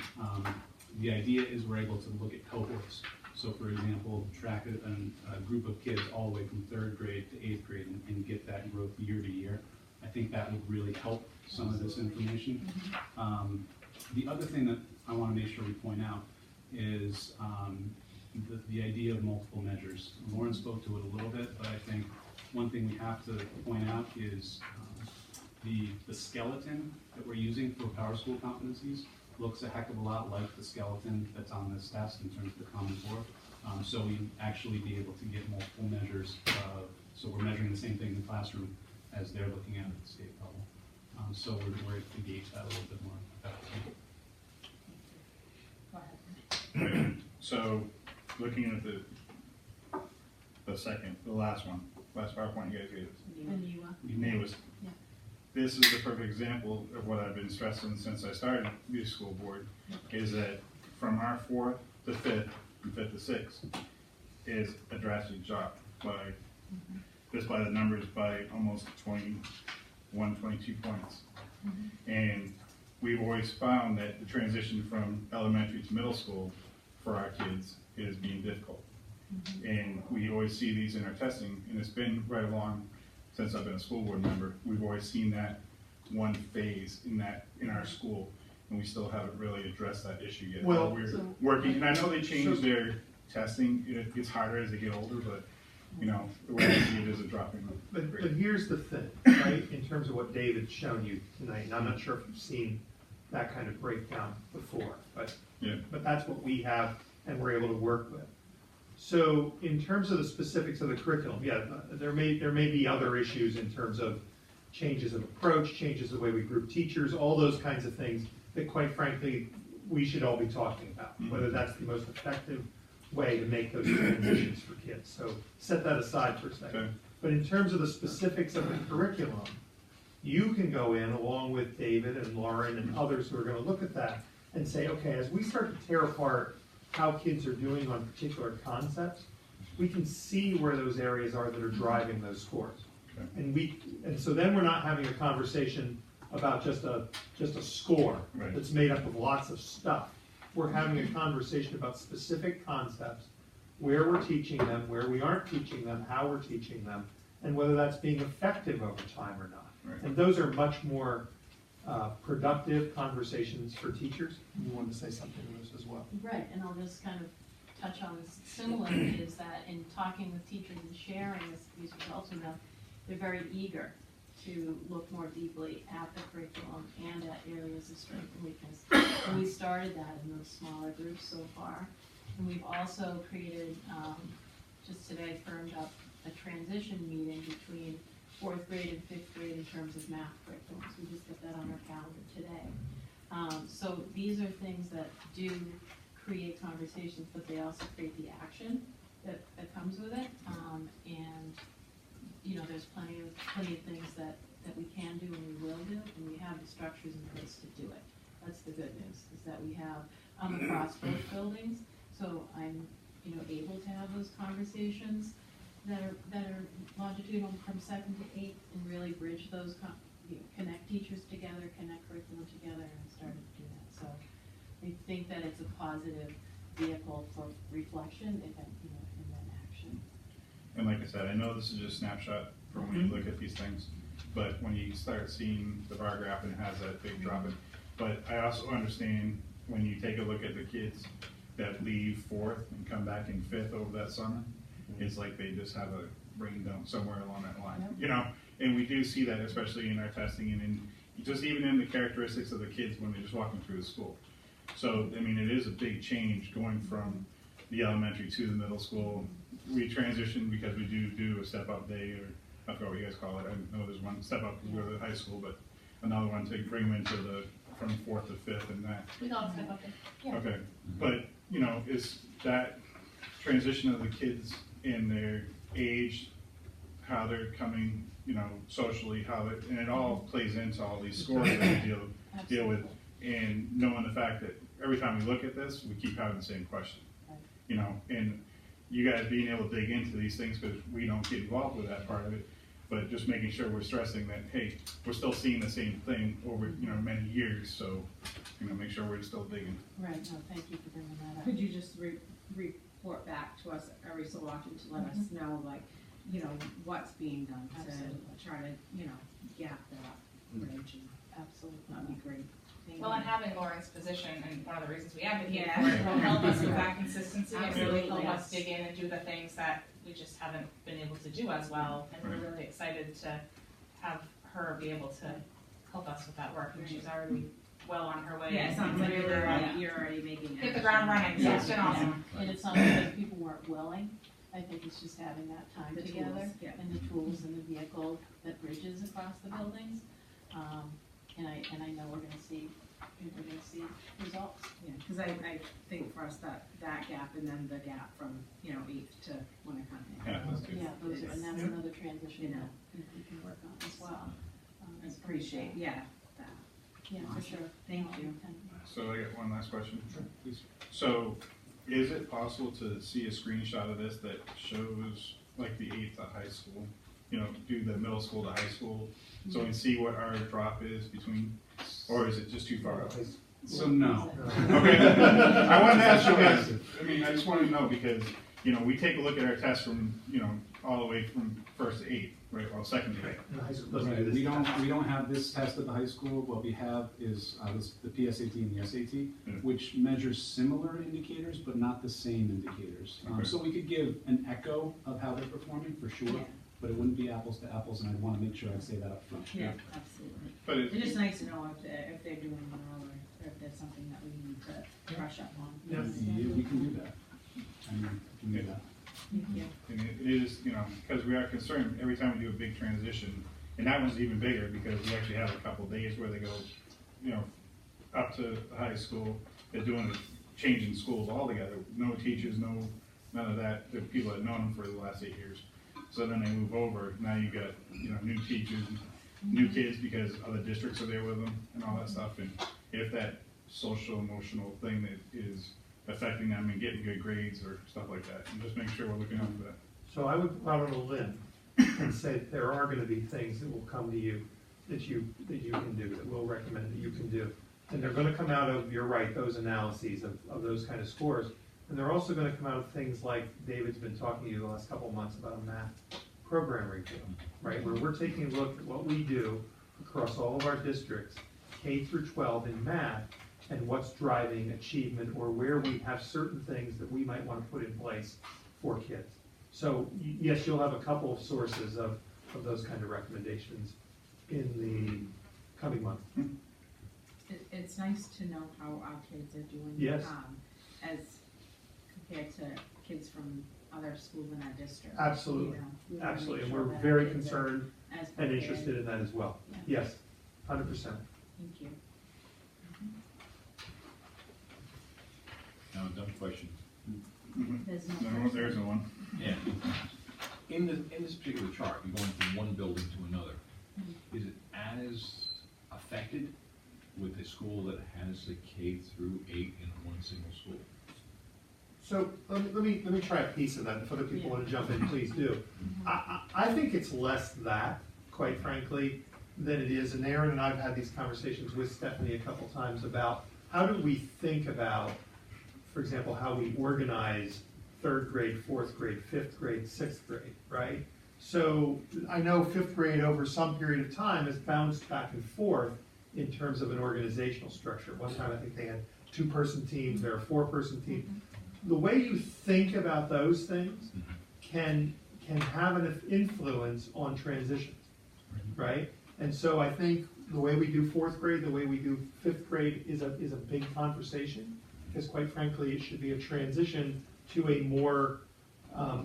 the idea is we're able to look at cohorts. So for example, track a group of kids all the way from 3rd grade to 8th grade and get that growth year to year. I think that would really help some of this information. The other thing that I want to make sure we point out is the idea of multiple measures. Lauren spoke to it a little bit, but I think one thing we have to point out is the skeleton that we're using for PowerSchool competencies looks a heck of a lot like the skeleton that's on this test in terms of the Common Core. So we actually be able to get multiple measures. So we're measuring the same thing in the classroom as they're looking at the state level. So we're able to gauge that a little bit more effectively. Go ahead. So, looking at the last one, last PowerPoint you guys gave us. NEWA. Yeah. This is the perfect example of what I've been stressing since I started the school board, is that from our 4th to 5th and 5th to 6th is a drastic drop by, just by the numbers, by almost 21, 22 points. And we've always found that the transition from elementary to middle school for our kids is being difficult. And we always see these in our testing, and it's been right along since I've been a school board member. We've always seen that one phase in our school, and we still haven't really addressed that issue yet. Well, we're working, and I know they changed their testing. It gets harder as they get older, but you know, the way I see it is a drop in. But here's the thing, right, in terms of what David's shown you tonight, and I'm not sure if you've seen that kind of breakdown before, but that's what we have and we're able to work with. So in terms of the specifics of the curriculum, there may be other issues in terms of changes of approach, changes in the way we group teachers, all those kinds of things that quite frankly we should all be talking about, whether that's the most effective way to make those transitions for kids. So set that aside for a second. Okay. But in terms of the specifics of the curriculum, you can go in along with David and Lauren and others who are going to look at that and say, okay, as we start to tear apart how kids are doing on particular concepts, we can see where those areas are that are driving those scores. Okay. And so then we're not having a conversation about just a score that's made up of lots of stuff. We're having a conversation about specific concepts, where we're teaching them, where we aren't teaching them, how we're teaching them, and whether that's being effective over time or not. Right. And those are much more productive conversations for teachers. You wanted to say something to this as well. Right, and I'll just kind of touch on this similarly, is that in talking with teachers and sharing these results with them, they're very eager to look more deeply at the curriculum and at areas of strength and weakness. And we started that in those smaller groups so far. And we've also created, just today firmed up a transition meeting between 4th grade and 5th grade in terms of math curriculums. We just got that on our calendar today. So these are things that do create conversations, but they also create the action that comes with it. And you know, there's plenty of things that we can do and we will do, and we have the structures in place to do it. That's the good news, is that we have across both buildings, so I'm, you know, able to have those conversations that are longitudinal from 7 to 8 and really bridge those, you know, connect teachers together, connect curriculum together, and started to do that. So I think that it's a positive vehicle for reflection and then, you know, and then action. And like I said, I know this is just a snapshot from when you look at these things, but when you start seeing the bar graph and it has that big drop in, but I also understand when you take a look at the kids that leave 4th and come back in 5th over that summer, it's like they just have a brain dump somewhere along that line, you know? And we do see that, especially in our testing and in, just even in the characteristics of the kids when they're just walking through the school. So, I mean, it is a big change going from the elementary to the middle school. We transition because we do a step-up day, or I forgot what you guys call it. I know there's one step-up because we go to the high school, but another one to bring them into the, from 4th to 5th and that. We call it step up. Yeah. Okay, but, you know, is that transition of the kids in their age, how they're coming, you know, socially, how it, and it all plays into all these scores that we deal with, and knowing the fact that every time we look at this, we keep having the same question, you know, and you guys being able to dig into these things, because we don't get involved with that part of it, but just making sure we're stressing that, hey, we're still seeing the same thing over, you know, many years, so, you know, make sure we're still digging. Right, no, thank you for bringing that up. Could you just report back to us every so often to let us know, like, you know, what's being done to try to, you know, gap that bridge, and Absolutely. that'd be great. Well, and having Lauren's position, and one of the reasons we advocate Yeah. for it, will help us with that consistency and really Absolutely, help us yes. dig in and do the things that we just haven't been able to do as well. And we're really excited to have her be able to help us with that work, and she's already well on her way. Yeah, it sounds like you're already making hit the ground running, so it's been awesome. And it's not because people weren't willing. I think it's just having that time The together tools, yeah. and the tools and the vehicle that bridges across the buildings. And I know we're gonna see results. Yeah, because I think for us that gap and then the gap from, you know, 8th to when I come in. Yeah, that's good. Yeah, those are, and that's Yeah. another transition You know. that we can work on as well. I appreciate, yeah, that. Yeah, for Awesome. sure. Thank you. So I got one last question. Sure, please. So, is it possible to see a screenshot of this that shows like the 8th to high school? You know, do the middle school to high school, so we can see what our drop is between, or is it just too far out? So no. Okay. I wanted to ask you guys, I mean, I just wanted to know because, you know, we take a look at our tests from, you know, all the way from 1st to 8th, right, well, 2nd to 8th. And the high school doesn't do Right, this. we don't have this test at the high school. What we have is the PSAT and the SAT, which measures similar indicators, but not the same indicators. Okay. So we could give an echo of how they're performing for sure, Yeah. but it wouldn't be apples to apples, and I'd want to make sure I say that up front. Yeah, absolutely. But It's just nice to know if they're doing well or if there's something that we need to brush up on. Yeah. Yeah, we can do that. I mean, we can do that. Thank you. And it is, you know, because we are concerned every time we do a big transition, and that one's even bigger because we actually have a couple days where they go, you know, up to the high school. They're doing a change in schools altogether. No teachers, none of that. The people that have known them for the last 8 years. So then they move over. Now you got, you know, new teachers, new kids because other districts are there with them and all that stuff. And if that social emotional thing that is affecting them and getting good grades or stuff like that, and just make sure we're looking out for that. So I would go out on a limb and say that there are gonna be things that will come to you that you can do, that we'll recommend that you can do. And they're gonna come out of, you're right, those analyses of those kind of scores. And they're also gonna come out of things like David's been talking to you the last couple of months about a math program review, right? Where we're taking a look at what we do across all of our districts, K through 12 in math, and what's driving achievement, or where we have certain things that we might want to put in place for kids. So yes, you'll have a couple of sources of those kind of recommendations in the coming month. It's nice to know how our kids are doing. Yes. As compared to kids from other schools in our district. Absolutely, You know, we wanna absolutely, make and sure we're that very our kids are concerned as and prepared. interested in that as well. Yeah. Yes, 100%. Thank you. Now, dumb question. Mhm. There's no No, question. there's no one. Yeah. in this particular chart, you're going from one building to another. Is it as affected with a school that has a K through 8 in one single school? So let me try a piece of that. If other people want to jump in, please do. I think it's less that, quite frankly, than it is. And Aaron and I've had these conversations with Stephanie a couple times about how do we think about, for example, how we organize 3rd grade, 4th grade, 5th grade, 6th grade, right? So I know 5th grade over some period of time has bounced back and forth in terms of an organizational structure. One time I think they had 2-person teams, there are 4-person teams. The way you think about those things can have an influence on transitions, right? And so I think the way we do 4th grade, the way we do 5th grade is a big conversation, because quite frankly, it should be a transition to a more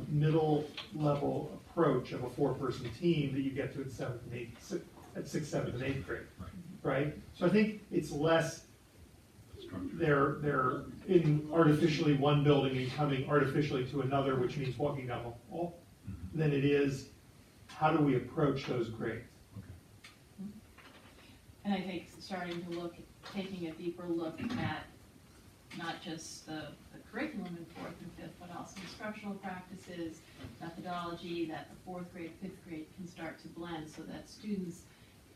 middle level approach of a 4-person team that you get to at 7th and 8th, at 6th, 7th, and 8th grade, right? So I think it's less they're in artificially one building and coming artificially to another, which means walking down the hall, than it is how do we approach those grades. And I think starting to look, taking a deeper look at not just the curriculum in 4th and 5th, but also instructional practices, methodology, that the 4th grade, 5th grade can start to blend so that students,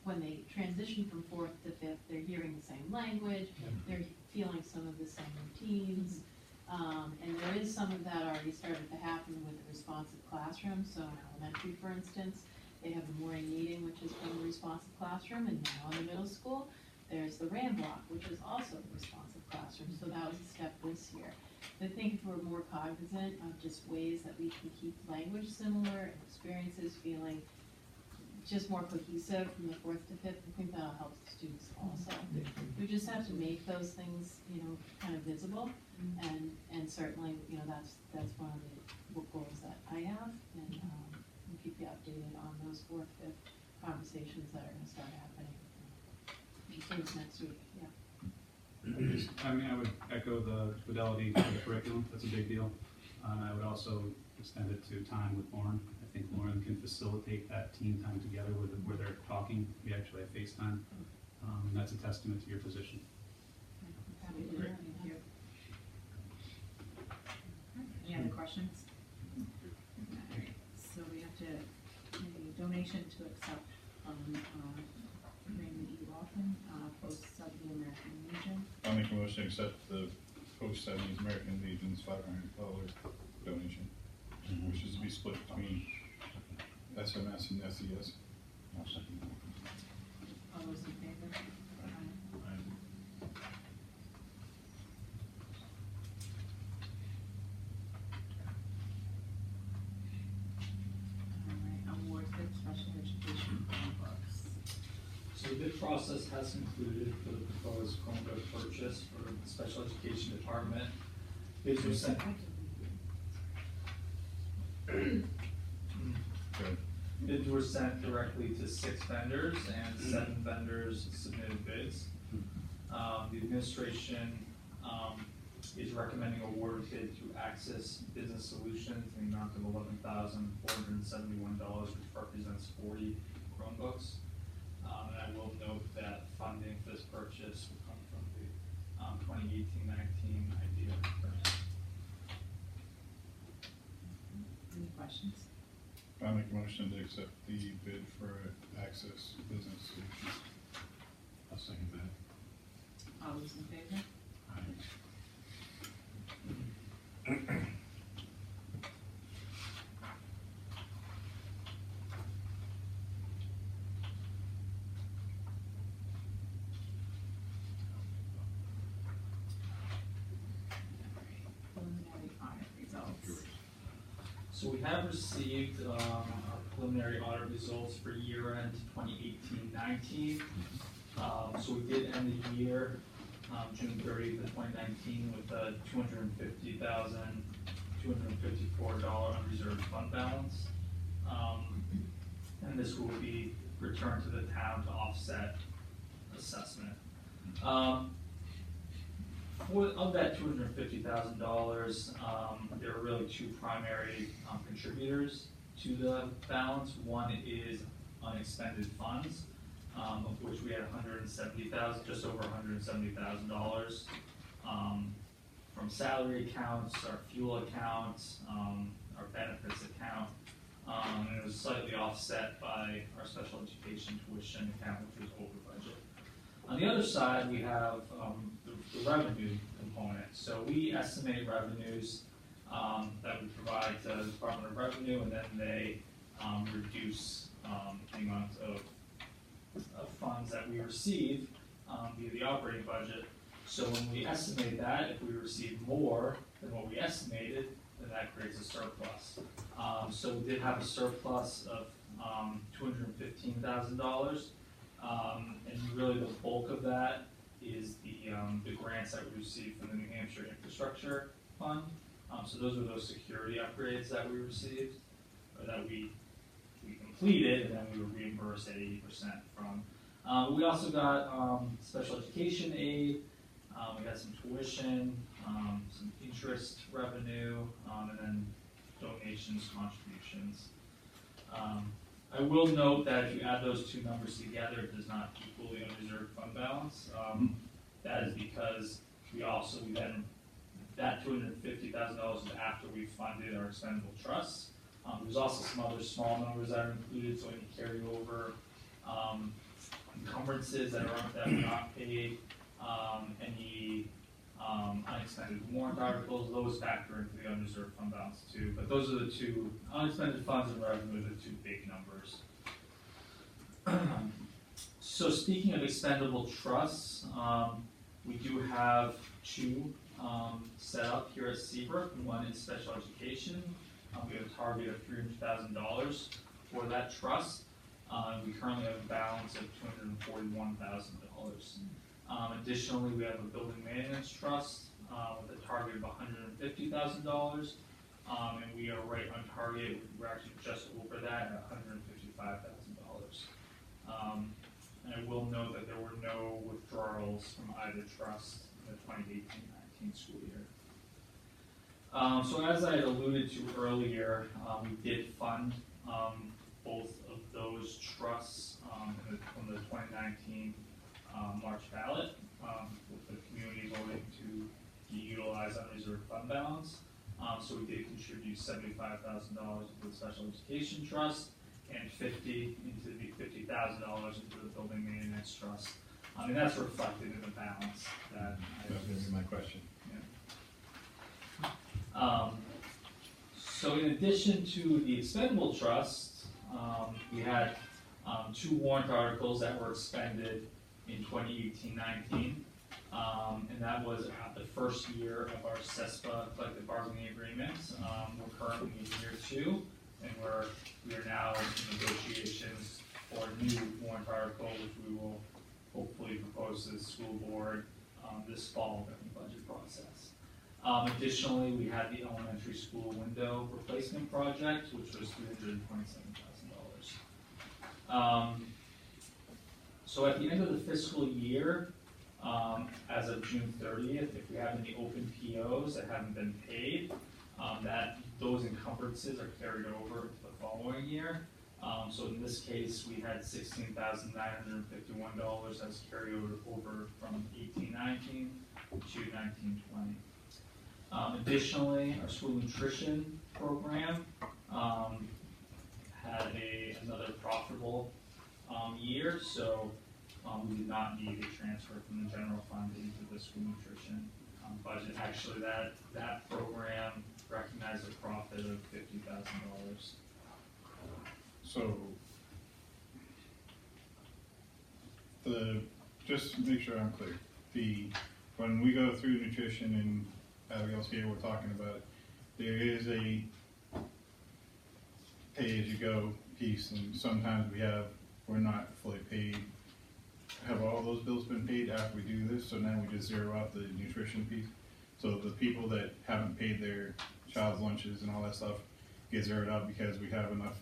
when they transition from 4th to 5th, they're hearing the same language, they're feeling some of the same routines, and there is some of that already started to happen with the responsive classroom. So in elementary, for instance, they have a morning meeting, which is from the responsive classroom, and now in the middle school, there's the RAM block, which is also the responsive classroom. So that was a step this year. I think if we're more cognizant of just ways that we can keep language similar and experiences feeling just more cohesive from the 4th to 5th, I think that'll help the students also. We just have to make those things, kind of visible, and certainly, that's one of the goals that I have, and we'll keep you updated on those 4th, 5th conversations that are going to start happening next week. I would echo the fidelity of the curriculum. That's a big deal. I would also extend it to time with Lauren. I think Lauren can facilitate that team time together where they're talking. We actually have FaceTime, and that's a testament to your position. Happy to do that. Thank you. Any other questions? Alright, so we have to make a donation to accept Raymond E. Lawson, post of the American Legion. I'll make a motion to accept the post 70s American Legion's $500 donation, which is to be split between SMS and SES. All those in favor? Award for special education Chromebooks. So the bid process has concluded for the proposed Chromebook purchase for the special education department. Bids were sent. Bids were sent directly to 6 vendors, and 7 vendors submitted bids. The administration is recommending award bid to Access Business Solutions in the amount of $11,471, which represents 40 Chromebooks. And I will note that funding for this purchase will come from the 2018-19 IDEA grant. Any questions? I'll make a motion to accept the bid for Access Business Solutions. I'll second that. All those in favor? Preliminary audit results. So we have received our preliminary audit results for year-end 2018-19. So we did end the year June 30th of 2019 with a $250,254 unreserved fund balance. And this will be returned to the town to offset assessment. Of that $250,000, there are really 2 primary contributors. to the balance. One is unexpended funds, of which we had just over $170,000 from salary accounts, our fuel accounts, our benefits account, and it was slightly offset by our special education tuition account, which was over budget. On the other side, we have the revenue component. So we estimate revenues that we provide to the Department of Revenue, and then they reduce the amount of funds that we receive via the operating budget. So when we estimate that, if we receive more than what we estimated, then that creates a surplus. So we did have a surplus of $215,000, and really the bulk of that is the grants that we received from the New Hampshire Infrastructure Fund. So those were those security upgrades that we received, or that we completed, and then we were reimbursed at 80% from. We also got special education aid. We got some tuition, some interest revenue, and then donations, contributions. I will note that if you add those two numbers together, it does not equal the unreserved fund balance. That is because that $250,000 is after we funded our expendable trusts. There's also some other small numbers that are included, so any carryover encumbrances that were not paid, any unexpended warrant articles, those factor into the unreserved fund balance too. But those are the two, unexpended funds and revenue, the two big numbers. So speaking of expendable trusts, we do have two set up here at Seabrook. One is special education. We have a target of $300,000 for that trust. We currently have a balance of $241,000. Additionally, we have a building maintenance trust with a target of $150,000, and we are right on target. We're actually just over that at $155,000. And I will note that there were no withdrawals from either trust in the 2018-19 school year. So as I had alluded to earlier, we did fund both of those trusts from the 2019 March ballot, with the community voting to utilize unreserved fund balance. So we did contribute $75,000 to the special education trust and $50,000 into the building maintenance trust. And that's reflected in the balance that That was going to be my question. So in addition to the expendable trusts, we had two warrant articles that were expended in 2018-19, and that was the first year of our CESPA collective bargaining agreements. We're currently in year 2, and we are now in negotiations for a new warrant article, which we will hopefully propose to the school board this fall during the budget process. Additionally, we had the elementary school window replacement project, which was $327,000. So at the end of the fiscal year, as of June 30th, if we have any open POs that haven't been paid, those encumbrances are carried over to the following year. So in this case, we had $16,951 that's carried over from 18-19 to 19-20. Additionally, our school nutrition program had another profitable year, so we did not need a transfer from the general fund into the school nutrition budget. Actually, that program recognized a profit of $50,000. So, just to make sure I'm clear, when we go through nutrition and Abigail's here, we're talking about it, there is a pay-as-you-go piece, and sometimes we're not fully paid. Have all those bills been paid after we do this? So now we just zero out the nutrition piece. So the people that haven't paid their child's lunches and all that stuff get zeroed out because we have enough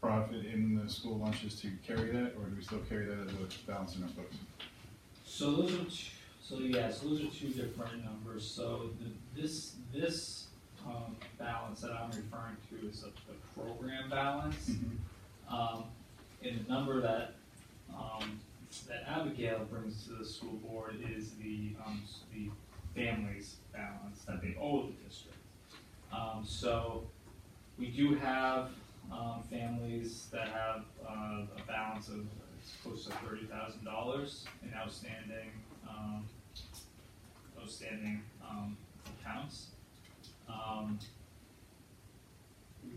profit in the school lunches to carry that, or do we still carry that as a balance in our books? So those are two different numbers. So this balance that I'm referring to is the program program balance. And the number that that Abigail brings to the school board is the family's balance that they owe the district. So we do have families that have a balance of close to $30,000 in outstanding accounts.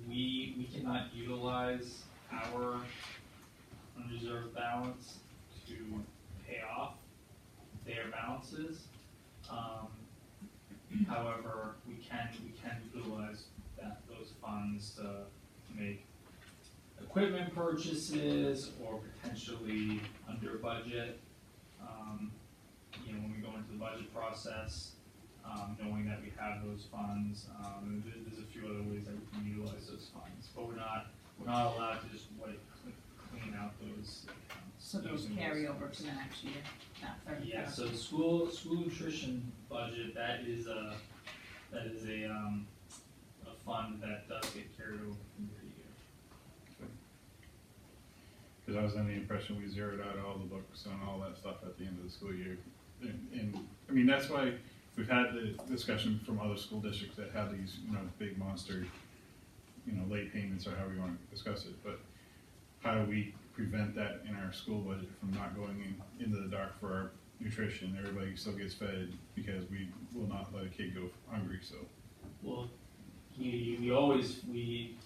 We cannot utilize our unreserved balance to pay off their balances. However, we can utilize those funds to make equipment purchases or potentially under budget. When we go into the budget process, knowing that we have those funds, there's a few other ways that we can utilize those funds, but we're not allowed to just clean out those accounts. So those carry over to the next year, that 30,000. Yeah, so the school nutrition budget, that is a fund that does get carried over from year to year. Because I was under the impression we zeroed out all the books and all that stuff at the end of the school year. And I mean, that's why we've had the discussion from other school districts that have these, big monster, late payments or however you want to discuss it. But how do we prevent that in our school budget from not going into the dark for our nutrition? Everybody still gets fed because we will not let a kid go hungry, so. Well, we always feed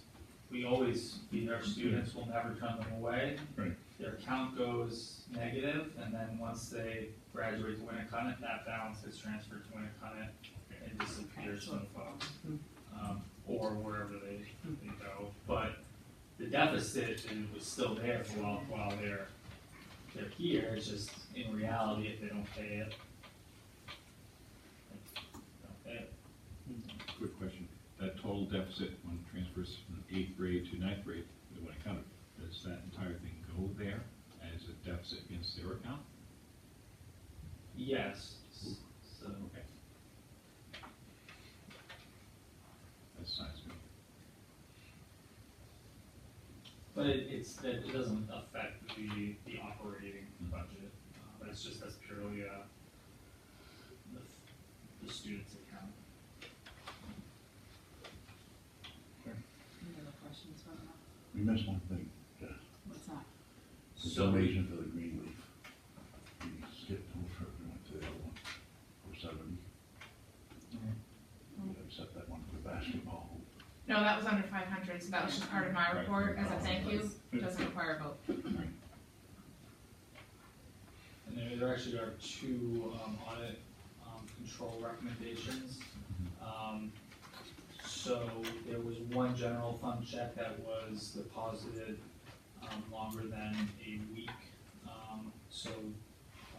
our students, we'll never turn them away. Right. Their account goes negative, and then once they graduate to Winnicott, that balance gets transferred to Winnicott and disappears from the funds, or wherever they go. But the deficit was still there for while they're here. It's just in reality, if they don't pay it, Quick question. That total deficit when it transfers from 8th grade to 9th grade, when it comes, does that entire thing go there as a deficit against their account? Yes. So okay. That's nice of me. But it doesn't affect the operating budget. That's purely the student's account. Any other questions about that? We missed one thing, Jess. What's that? The So donation for the green leaf. We skipped over, we went to the other one, for 70. We accept that one for basketball. No, that was under 500, so that was just part of my report as a thank you. It doesn't require a vote. And there actually are two audit control recommendations. So there was one general fund check that was deposited longer than a week. So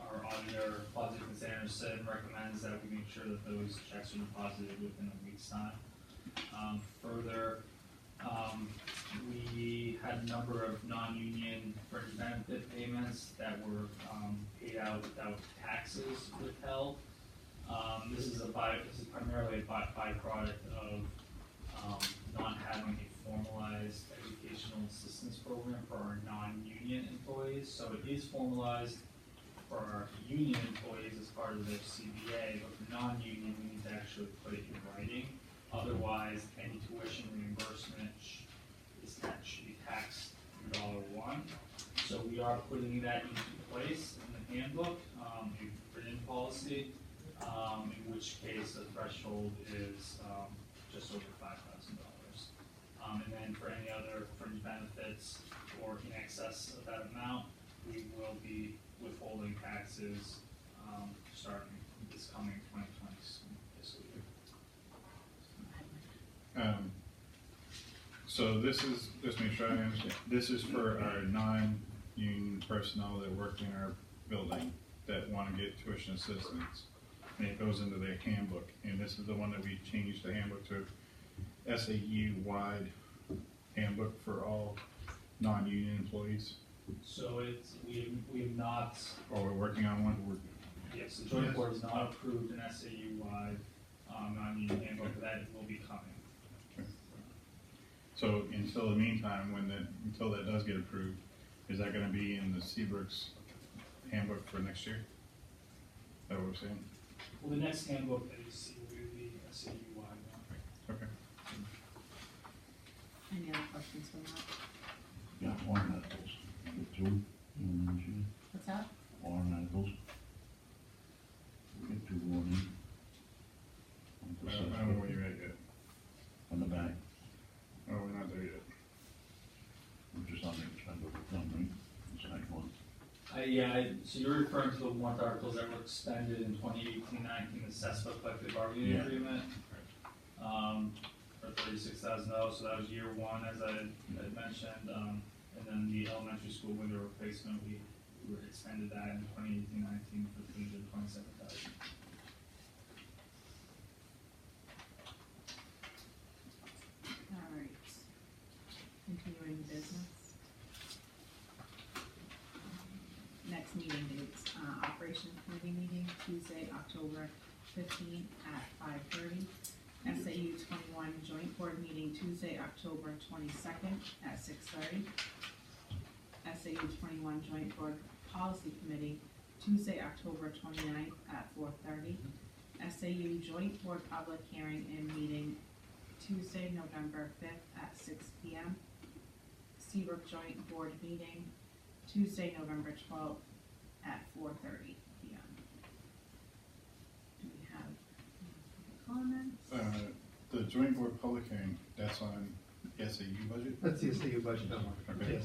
our auditor, Closet Sanderson, recommends that we make sure that those checks are deposited within a week's time. Further, we had a number of non-union fringe benefit payments that were paid out without taxes withheld. This is primarily a byproduct of not having a formalized educational assistance program for our non-union employees. So it is formalized for our union employees as part of their CBA, but for non-union, we need to actually put it in writing. Otherwise, any tuition reimbursement should be taxed $1. So we are putting that into place in the handbook, a written policy, in which case the threshold is just over $5,000. And then for any other fringe benefits or in excess of that amount, we will be withholding taxes starting this coming 2020 fiscal year. So this is, just make sure I understand, this is for our non-union personnel that work in our building that want to get tuition assistance. And it goes into their handbook, and this is the one that we changed the handbook to SAU-wide handbook for all non-union employees. So we have not. Or we're working on one? Yes, the joint board has not approved an SAU-wide non-union handbook, but that will be coming. So until the meantime, until that does get approved, is that gonna be in the Seabrook's handbook for next year? Is that what we're saying? Well, the next handbook that you see will be the SAU-wide one. Okay. Any other questions from that? Yeah, warrant articles. Get two, What's that? warrant articles. Get two warning. I don't know where you're at yet. On the back, Oh, we're not there yet. we're just on the expenditure one, right? It's the next one. So you're referring to the warrant articles that were expended in 2018-19, the CESPA collective bargaining Yeah. agreement. For $36,000, so that was year one, as I had mentioned, and then the elementary school window replacement, we expended that in 2018-19 for $327,000. All right. Continuing business. Next meeting dates, Operations Committee meeting, Tuesday, October 15th at 5:30. SAU 21 Joint Board meeting, Tuesday, October 22nd at 6:30. SAU 21 Joint Board Policy Committee, Tuesday, October 29th at 4:30. SAU Joint Board Public Hearing and Meeting, Tuesday, November 5th at 6 p.m. Seabrook Joint Board Meeting, Tuesday, November 12th at 4:30 p.m. Do we have any comments? The joint board public hearing, that's on the SAU budget? That's the SAU budget, Okay. yes.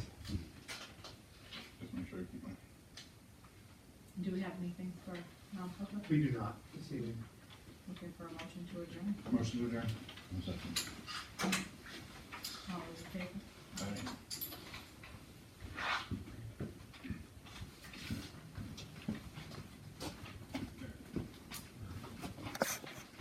Just make sure I keep my. Do we have anything for non-public? We do not this evening. Looking for a motion to adjourn? Motion to adjourn. One second. All those in favor?